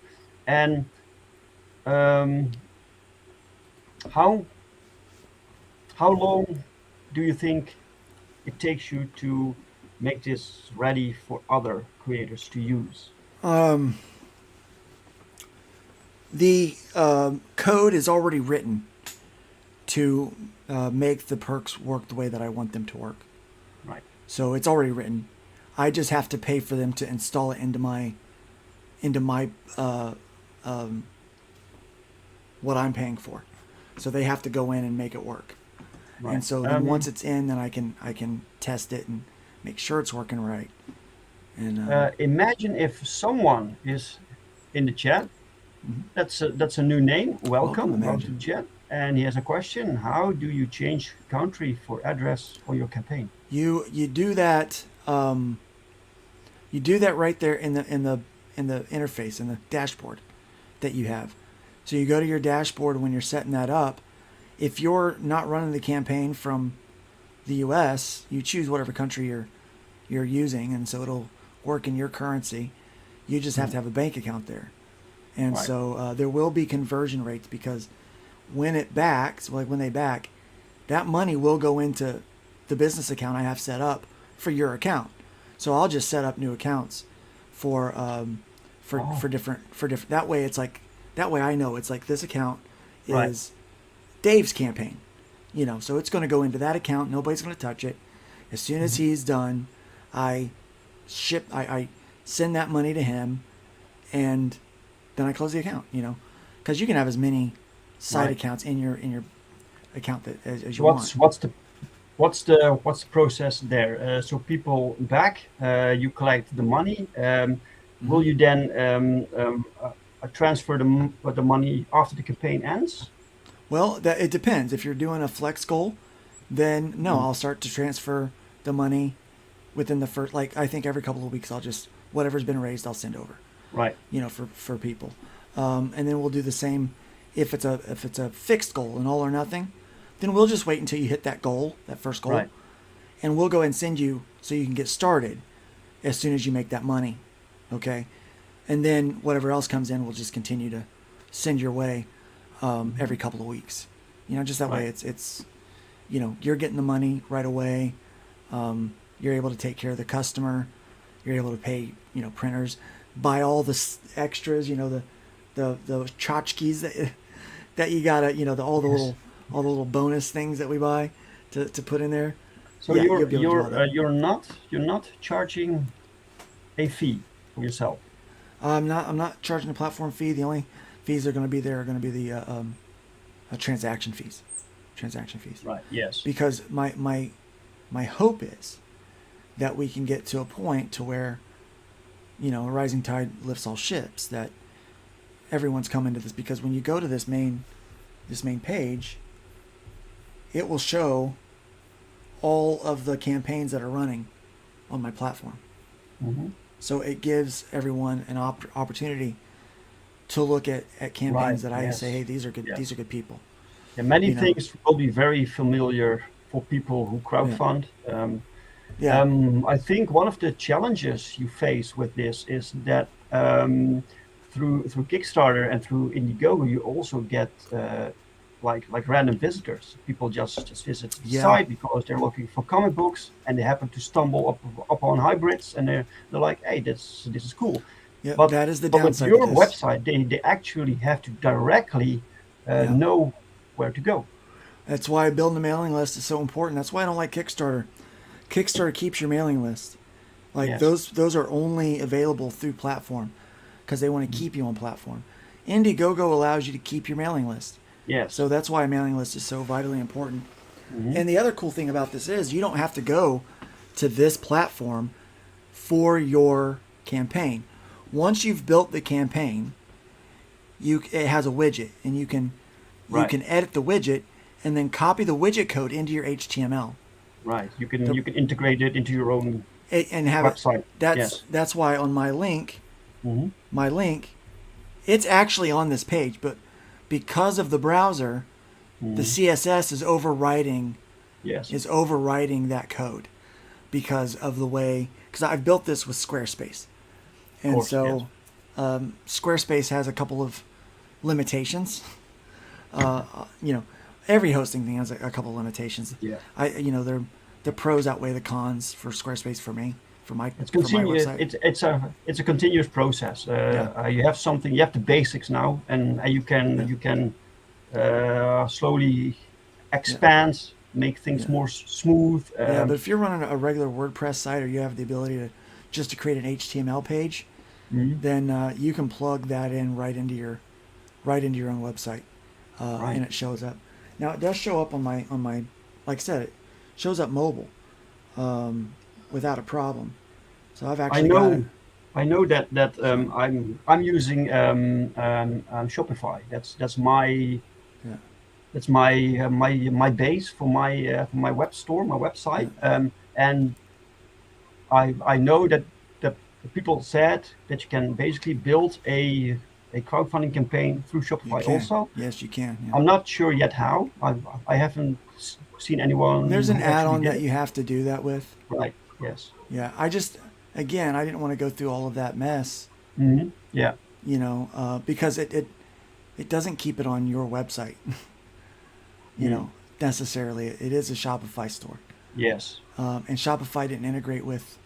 S2: long do you think it takes you to make this ready for other creators to use?
S3: The code is already written to make the perks work the way that I want them to work.
S2: Right.
S3: So it's already written. I just have to pay for them to install it into my what I'm paying for. So they have to go in and make it work. Right. And so then once it's in, then I can test it and make sure it's working right. And
S2: imagine if someone is in the chat. That's a new name. Welcome to the chat. And he has a question: how do you change country for address for your campaign?
S3: You do that. You do that right there in the interface, in the dashboard that you have. So you go to your dashboard when you're setting that up. If you're not running the campaign from the U.S., you choose whatever country you're using, and so it'll work in your currency. You just have to have a bank account there, and so there will be conversion rates, because when it backs, like when they back, that money will go into the business account I have set up for your account. So I'll just set up new accounts for different. That way I know it's like this account is Dave's campaign, so it's going to go into that account. Nobody's going to touch it. As soon as he's done, I send that money to him, and then I close the account, because you can have as many side accounts in your account as you want.
S2: What's the process there? So people back, you collect the money. Will you then transfer the money after the campaign ends?
S3: Well, it depends. If you're doing a flex goal, then no, I'll start to transfer the money within the first, I think every couple of weeks, I'll just, whatever's been raised, I'll send over.
S2: Right.
S3: For people. And then we'll do the same if it's a fixed goal, an all or nothing. Then we'll just wait until you hit that goal, that first goal. Right. And we'll go ahead and send you so you can get started as soon as you make that money. Okay? And then whatever else comes in, we'll just continue to send your way every couple of weeks. Just that way it's you're getting the money right away. You're able to take care of the customer. You're able to pay, printers, buy all the extras, the tchotchkes that you gotta, all the little bonus things that we buy to put in there.
S2: So you're not charging a fee for yourself.
S3: I'm not charging a platform fee. The only fees that are going to be there are going to be the transaction fees.
S2: Right. Yes.
S3: Because my hope is that we can get to a point to where, a rising tide lifts all ships. That everyone's coming to this, because when you go to this main page, it will show all of the campaigns that are running on my platform.
S2: Mm-hmm.
S3: So it gives everyone an opportunity to look at campaigns that I say, hey, these are good.
S2: Yes.
S3: These are good people.
S2: And many things will be very familiar for people who crowdfund. I think one of the challenges you face with this is that through Kickstarter and through Indiegogo, you also get like random visitors. People just visit the site because they're looking for comic books, and they happen to stumble upon hybrids, and they're like, hey, this is cool.
S3: Yeah,
S2: but
S3: that is the
S2: with
S3: downside
S2: your
S3: of this.
S2: website, they actually have to directly know where to go.
S3: That's why building a mailing list is so important. That's why I don't like Kickstarter. Kickstarter keeps your mailing list. Like those are only available through platform, because they want to keep you on platform. Indiegogo allows you to keep your mailing list.
S2: Yes.
S3: So that's why a mailing list is so vitally important.
S2: Mm-hmm.
S3: And the other cool thing about this is you don't have to go to this platform for your campaign. Once you've built the campaign, it has a widget, and you can edit the widget and then copy the widget code into your HTML.
S2: Right. You can integrate it into your own
S3: and have
S2: website.
S3: That's why on my link, it's actually on this page, but because of the browser, the CSS is overriding that code because of the way, because I've built this with Squarespace. And Squarespace has a couple of limitations. Every hosting thing has a couple of limitations.
S2: Yeah.
S3: The pros outweigh the cons for Squarespace for me, for my
S2: continuous.
S3: website.
S2: It's a continuous process. You have something. You have the basics now, and you can slowly expand, make things more smooth.
S3: But if you're running a regular WordPress site, or you have the ability to create an HTML page, then you can plug that in right into your own website, and it shows up. Now it does show up on my like I said, it shows up mobile without a problem. So I've actually
S2: I know that I'm using Shopify. That's my my base for my web store, my website. And I know that the people said that you can basically build a crowdfunding campaign through Shopify also.
S3: Yes, you can. Yeah.
S2: I'm not sure yet how. I haven't seen anyone.
S3: There's an add-on that you have to do that with.
S2: Right. Yes.
S3: Yeah. I didn't want to go through all of that mess.
S2: Mm-hmm. Yeah.
S3: Because it doesn't keep it on your website. Necessarily. It is a Shopify store.
S2: Yes.
S3: And Shopify didn't integrate with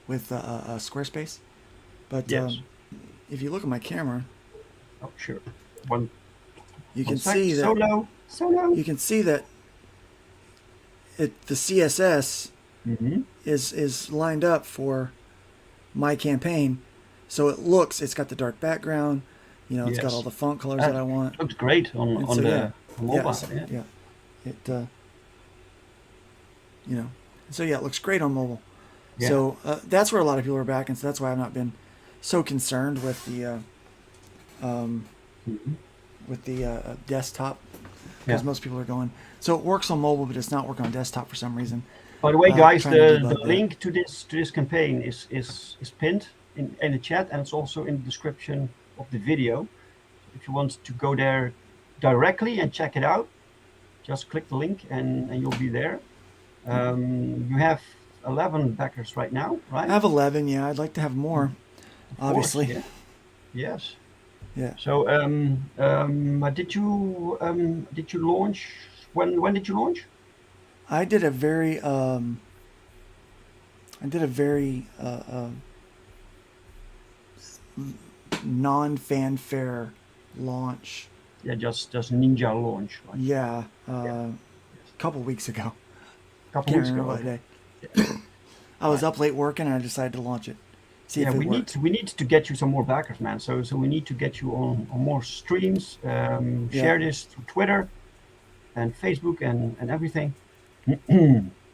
S3: Squarespace. But if you look at my camera,
S2: sure.
S3: You can see that
S2: so low.
S3: You can see that the CSS is lined up for my campaign, so it's got the dark background. It's got all the font colors that I want.
S2: It looks great on the mobile.
S3: It looks great on mobile.
S2: Yeah.
S3: So that's where a lot of people are back, and so that's why I've not been so concerned with the desktop, because most people are going. So it works on mobile, but it's not working on desktop for some reason.
S2: By the way, guys, the link to this campaign is pinned in the chat, and it's also in the description of the video. If you want to go there directly and check it out, just click the link and you'll be there. You have 11 backers right now, right?
S3: I have 11. Yeah, I'd like to have more. Obviously.
S2: Yeah. Yes.
S3: Yeah.
S2: So, did you launch? When did you launch?
S3: I did a very non-fanfare launch.
S2: Yeah, just ninja launch. Right?
S3: Yeah, a couple weeks ago.
S2: Can't remember
S3: what day. I was up late working, and I decided to launch it.
S2: We need to get you some more backers, man. So we need to get you on more streams. Share this through Twitter and Facebook and everything.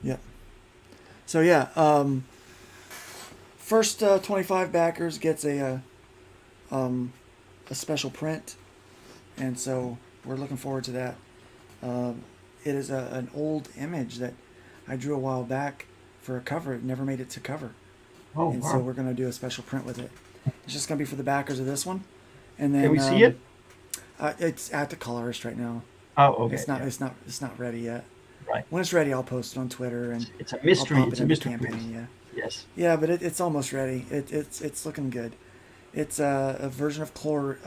S3: Yeah. So first 25 backers gets a a special print, and so we're looking forward to that. It is an old image that I drew a while back for a cover. It never made it to cover.
S2: Oh,
S3: and
S2: wow.
S3: so we're going to do a special print with it. It's just going to be for the backers of this one. And then
S2: can we see it?
S3: It's at the colorist right now.
S2: Oh, okay.
S3: It's not ready yet.
S2: Right.
S3: When it's ready, I'll post it on Twitter, and
S2: it's a mystery.
S3: I'll pop
S2: It's
S3: it
S2: a
S3: in
S2: mystery.
S3: the campaign. Yeah.
S2: Yes.
S3: Yeah, but it's almost ready. It's looking good. It's a version of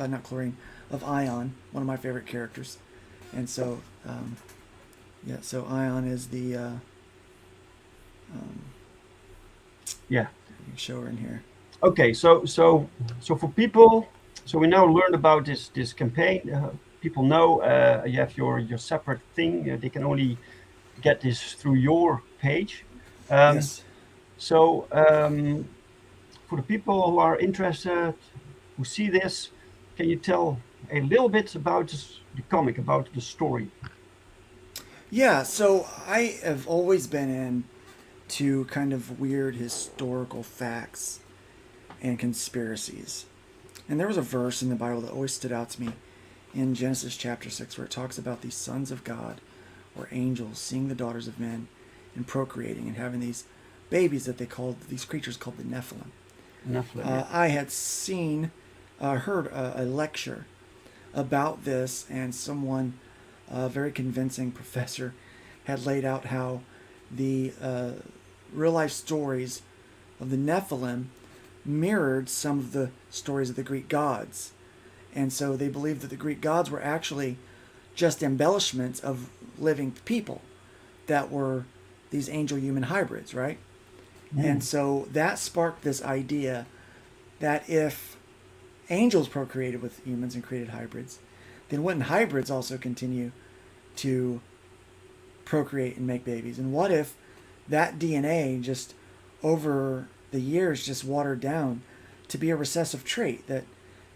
S3: not chlorine, of Ion, one of my favorite characters, and so so Ion is the
S2: yeah.
S3: You can show her in here.
S2: Okay, so for people, so we now learned about this campaign. People know you have your separate thing. They can only get this through your page.
S3: Yes.
S2: So for the people who are interested, who see this, can you tell a little bit about the comic, about the story?
S3: Yeah, so I have always been into kind of weird historical facts and conspiracies. And there was a verse in the Bible that always stood out to me in Genesis chapter 6 where it talks about these sons of God or angels seeing the daughters of men and procreating and having these babies that these creatures called the Nephilim. I had heard a lecture about this, and someone, a very convincing professor, had laid out how the real life stories of the Nephilim mirrored some of the stories of the Greek gods. And so they believed that the Greek gods were actually just embellishments of living people that were these angel-human hybrids, right? And so that sparked this idea that if angels procreated with humans and created hybrids, then wouldn't hybrids also continue to procreate and make babies? And what if that DNA just over the years just watered down to be a recessive trait that,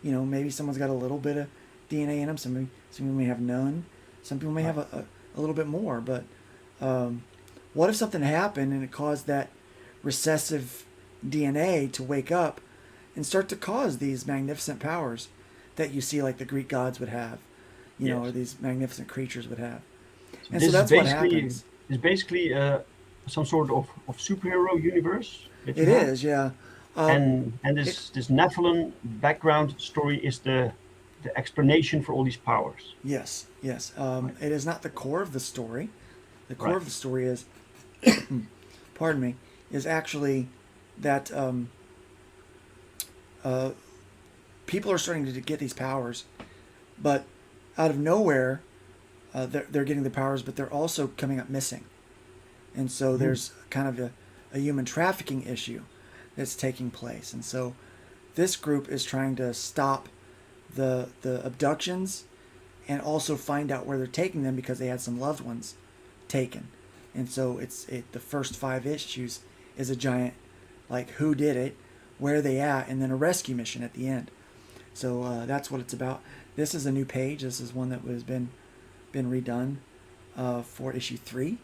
S3: maybe someone's got a little bit of DNA in them, some people may have none, some people may have a little bit more, but what if something happened and it caused that recessive DNA to wake up and start to cause these magnificent powers that you see like the Greek gods would have, or these magnificent creatures would have. And so that's what happens.
S2: It's basically some sort of superhero universe.
S3: It is, yeah.
S2: And this Nephilim background story is the explanation for all these powers.
S3: Yes. It is not the core of the story. The core of the story is, pardon me, is actually that people are starting to get these powers, but out of nowhere, they're getting the powers, but they're also coming up missing. And so there's kind of a human trafficking issue that's taking place. And so this group is trying to stop the abductions and also find out where they're taking them because they had some loved ones taken. And so the first 5 issues is a giant, like, who did it, where are they at, and then a rescue mission at the end. So that's what it's about. This is a new page. This is one that has been redone for issue 3.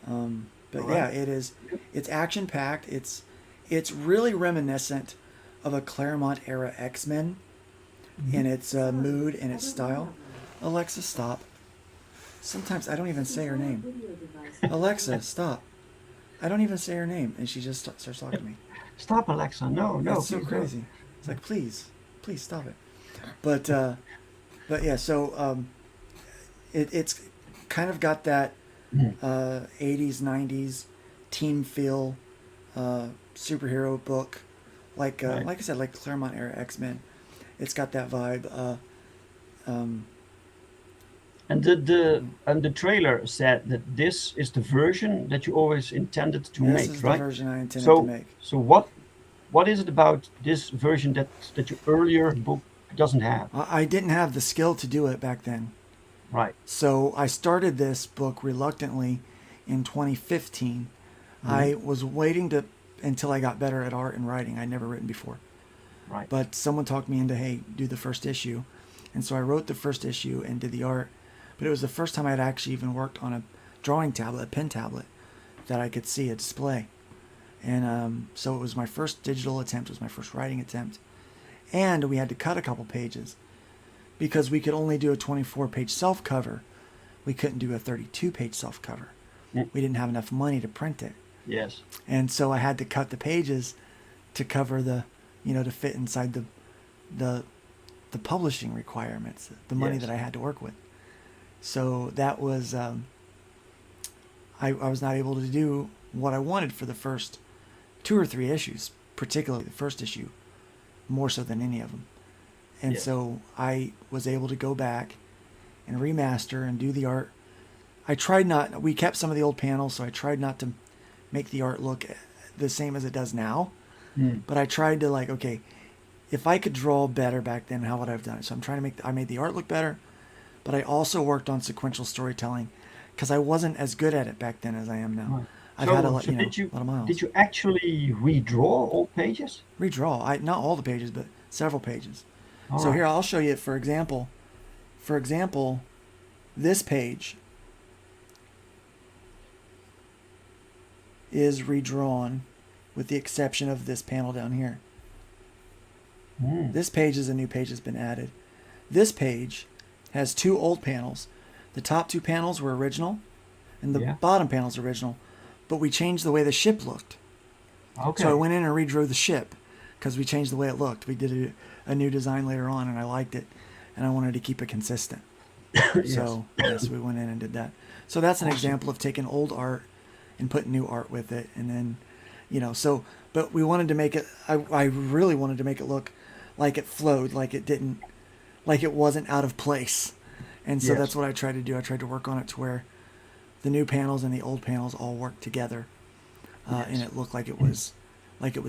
S3: Yeah, it's action packed. It's really reminiscent of a Claremont era X-Men in its mood and its style. Alexa, stop. Sometimes I don't even say her name. Alexa, stop. I don't even say her name, and she just starts talking to me.
S2: Stop, Alexa. No.
S3: It's so crazy. It's like, please stop it. But yeah, so it's kind of got that 80s, 90s teen feel superhero book, like I said, like Claremont era X-Men. It's got that vibe.
S2: And the trailer said that this is the version that you always intended to make, right?
S3: This is the version I intended to make.
S2: So what is it about this version that your earlier book doesn't have?
S3: I didn't have the skill to do it back then.
S2: Right.
S3: So I started this book reluctantly in 2015. I was waiting until I got better at art and writing. I'd never written before.
S2: Right.
S3: But someone talked me into, hey, do the first issue. And so I wrote the first issue and did the art. But it was the first time I'd actually even worked on a drawing tablet, a pen tablet, that I could see a display. And so it was my first digital attempt. It was my first writing attempt. and we had to cut a couple pages because we could only do a 24-page self-cover. We couldn't do a 32-page self-cover. We didn't have enough money to print it.
S2: Yes.
S3: And so I had to cut the pages to cover the, to fit inside the publishing requirements, the money that I had to work with. So that was, I was not able to do what I wanted for the first 2 or 3 issues, particularly the first issue, more so than any of them. And so I was able to go back and remaster and do the art. We kept some of the old panels, so I tried not to make the art look the same as it does now. But I tried to okay, if I could draw better back then, how would I have done it? So I'm trying to I made the art look better, but I also worked on sequential storytelling because I wasn't as good at it back then as I am now.
S2: Right.
S3: I've had a lot of miles.
S2: Did you actually redraw old pages?
S3: Redraw, not all the pages, but several pages.
S2: All
S3: so
S2: right.
S3: here, I'll show you, for example, this page is redrawn with the exception of this panel down here. This page is a new page that's been added. This page has 2 old panels. The top 2 panels were original, and the bottom panel's original, but we changed the way the ship looked.
S2: Okay.
S3: So I went in and redrew the ship because we changed the way it looked. We did a new design later on, and I liked it, and I wanted to keep it consistent. So yes, we went in and did that. So that's an example of taking old art and putting new art with it, and then, but we wanted to make it. I really wanted to make it look like it flowed, like it wasn't out of place. And so that's what I tried to do. I tried to work on it to where the new panels and the old panels all worked together, and it looked like it was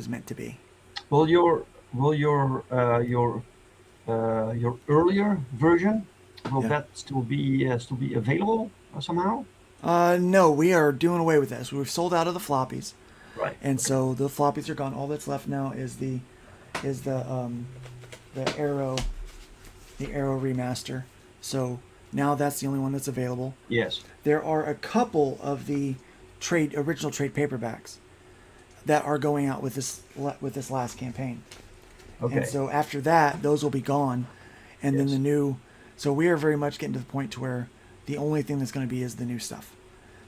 S3: meant to be.
S2: Will your earlier version that still be available somehow?
S3: No, we are doing away with that. So we've sold out of the floppies,
S2: right?
S3: And so the floppies are gone. All that's left now is the Arrow remaster. So now that's the only one that's available.
S2: Yes.
S3: There are a couple of the original trade paperbacks that are going out with this last campaign. Okay. And so after that, those will be gone, and then the new. So we are very much getting to the point to where the only thing that's going to be is the new stuff.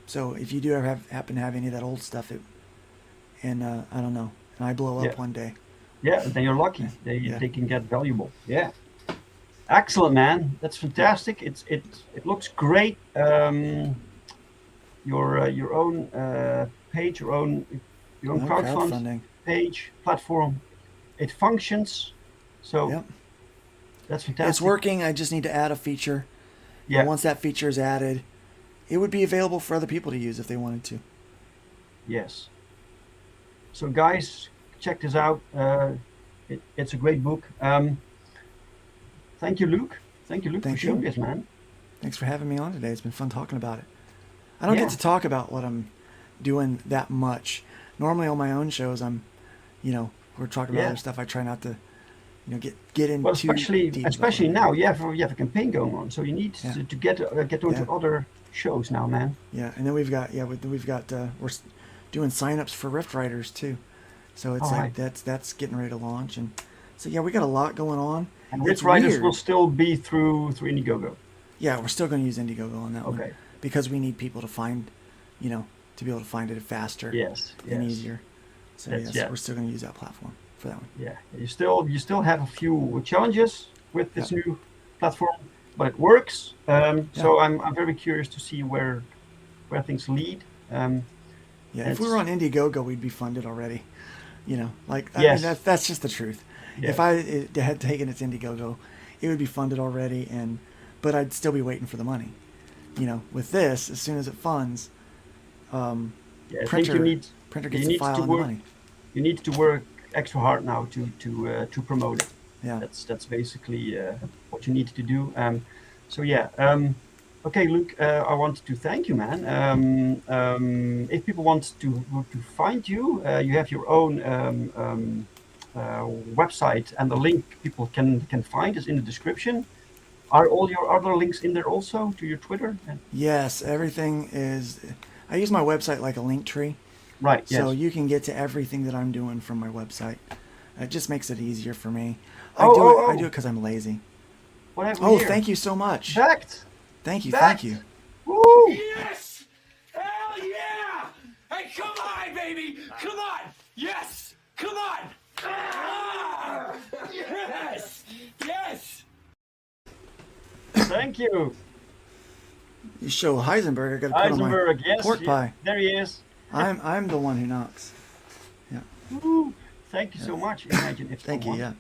S3: So if you do ever happen to have any of that old stuff, I don't know, and I blow up one day.
S2: Yeah, then you're lucky. They can get valuable. Yeah. Excellent, man. That's fantastic. It looks great. Your own page, your own crowdfunding page platform. It functions. So that's fantastic.
S3: It's working. I just need to add a feature. Yeah. And once that feature is added, it would be available for other people to use if they wanted to.
S2: Yes. So guys, check this out. It's a great book. Thank you, Luke. Thank you, Luke, for showing this, man.
S3: Thanks for having me on today. It's been fun talking about it. I don't get to talk about what I'm doing that much. Normally on my own shows, we're talking about other stuff. I try not to, get into.
S2: Well, especially now, you have a campaign going on, so you need to get onto other shows now, man.
S3: Yeah, and then we've got we're doing signups for Rift Writers too, so it's that's getting ready to launch, and so we got a lot going on.
S2: And Rift Writers will still be through Indiegogo.
S3: Yeah, we're still going to use Indiegogo on that one because we need people to find, to be able to find it faster and easier. So we're still going to use that platform for that one. Yeah,
S2: you still have a few challenges with this new platform, but it works. So I'm very curious to see where things lead.
S3: If we were on Indiegogo, we'd be funded already. I mean, that's just the truth. Yeah. If I had taken it to Indiegogo, it would be funded already, but I'd still be waiting for the money. With this, as soon as it funds, printer gets a file and the money.
S2: You need to work extra hard now to promote it.
S3: Yeah,
S2: that's basically what you need to do. Okay, Luke, I want to thank you, man. If people want to find you, you have your own website, and the link people can find is in the description. Are all your other links in there also to your Twitter?
S3: Yes, everything is. I use my website like a link tree.
S2: Right.
S3: So you can get to everything that I'm doing from my website. It just makes it easier for me. I do it because I'm lazy.
S2: What have we here?
S3: Thank you so much.
S2: Backed.
S3: Thank you.
S2: Backed.
S3: Thank you.
S2: Woo!
S5: Yes! Hell yeah! Hey, come on, baby! Come on! Yes! Come on! Ah! Yes! Yes!
S2: Thank you.
S3: You show Heisenberg. I got to put on my
S2: Heisenberg, yes.
S3: pork pie.
S2: There he is.
S3: I'm the one who knocks. Yeah.
S2: Woo. Thank you so much. Imagine if
S3: Thank you.
S2: someone-
S3: Yeah.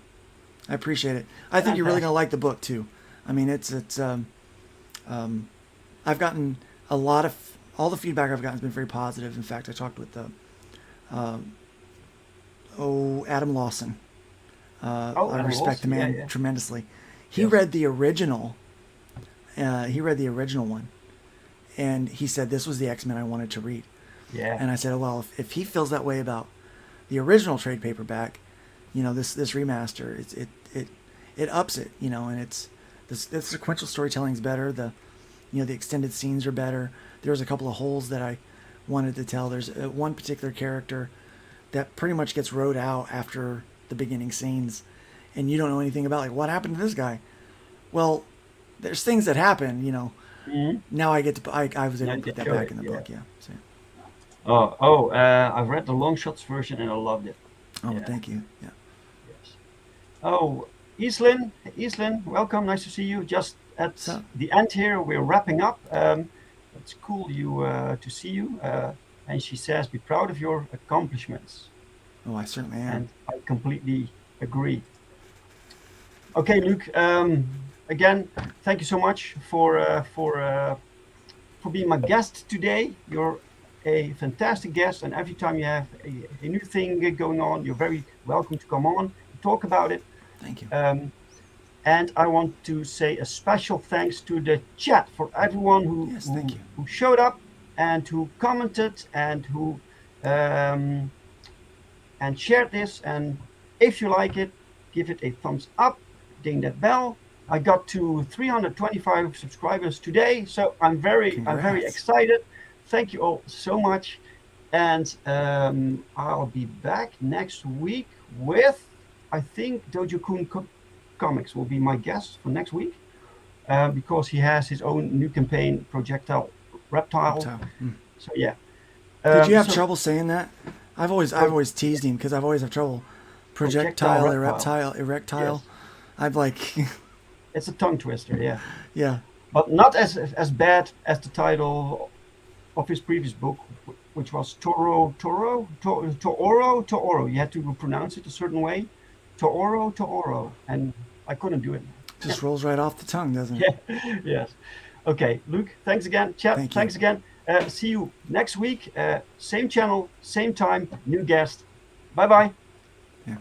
S3: I appreciate it. I think you're really gonna like the book too. I mean, I've gotten all the feedback I've gotten has been very positive. In fact, I talked with Adam Lawson. I
S2: Adam
S3: respect the
S2: Lawson.
S3: man tremendously. He
S2: Yes.
S3: read the original. He read the original one, and he said this was the X-Men I wanted to read.
S2: Yeah.
S3: And I said, well, if he feels that way about the original trade paperback, this remaster, it ups it, and it's the sequential storytelling's better. The extended scenes are better. There's a couple of holes that I wanted to tell. There's one particular character that pretty much gets wrote out after the beginning scenes, and you don't know anything about, like, what happened to this guy. Well, there's things that happen,
S2: Mm-hmm.
S3: Now I get to I was able to put that back in the book. Yeah. So.
S2: I've read the long shots version and I loved it.
S3: Oh,
S2: Yeah.
S3: thank you. Yeah.
S2: Yes. Oh, Islin, welcome. Nice to see you. Just at
S3: So-
S2: the end here, we're wrapping up. It's cool to see you. And she says, "Be proud of your accomplishments."
S3: Oh, I certainly am.
S2: And I completely agree. Okay, Luke. Again, thank you so much for being my guest today. You're a fantastic guest, and every time you have a new thing going on, you're very welcome to come on and talk about it.
S3: Thank you.
S2: And I want to say a special thanks to the chat for everyone
S3: Yes, thank you.
S2: who showed up and who commented and who and shared this. And if you like it, give it a thumbs up, ding that bell. I got to 325 subscribers today, so I'm very
S3: Congrats.
S2: excited. Thank you all so much, and I'll be back next week with, I think, Dojo-kun Comics will be my guest for next week, because he has his own new campaign, Projectile Reptile.
S3: Mm.
S2: So yeah.
S3: Did you have
S2: so-
S3: trouble saying that? I've always teased him because I've always had trouble. Projectile, erectile.
S2: Yes.
S3: I've like,
S2: It's a tongue twister, yeah.
S3: yeah.
S2: But not as bad as the title of his previous book, which was Toro. You had to pronounce it a certain way. Toro. And I couldn't do it.
S3: Just rolls right off the tongue, doesn't it?
S2: Yeah. Yes. Okay, Luke, thanks again. Chat,
S3: Thank you.
S2: thanks again. See you next week. Same channel, same time, new guest. Bye-bye.
S3: Yeah.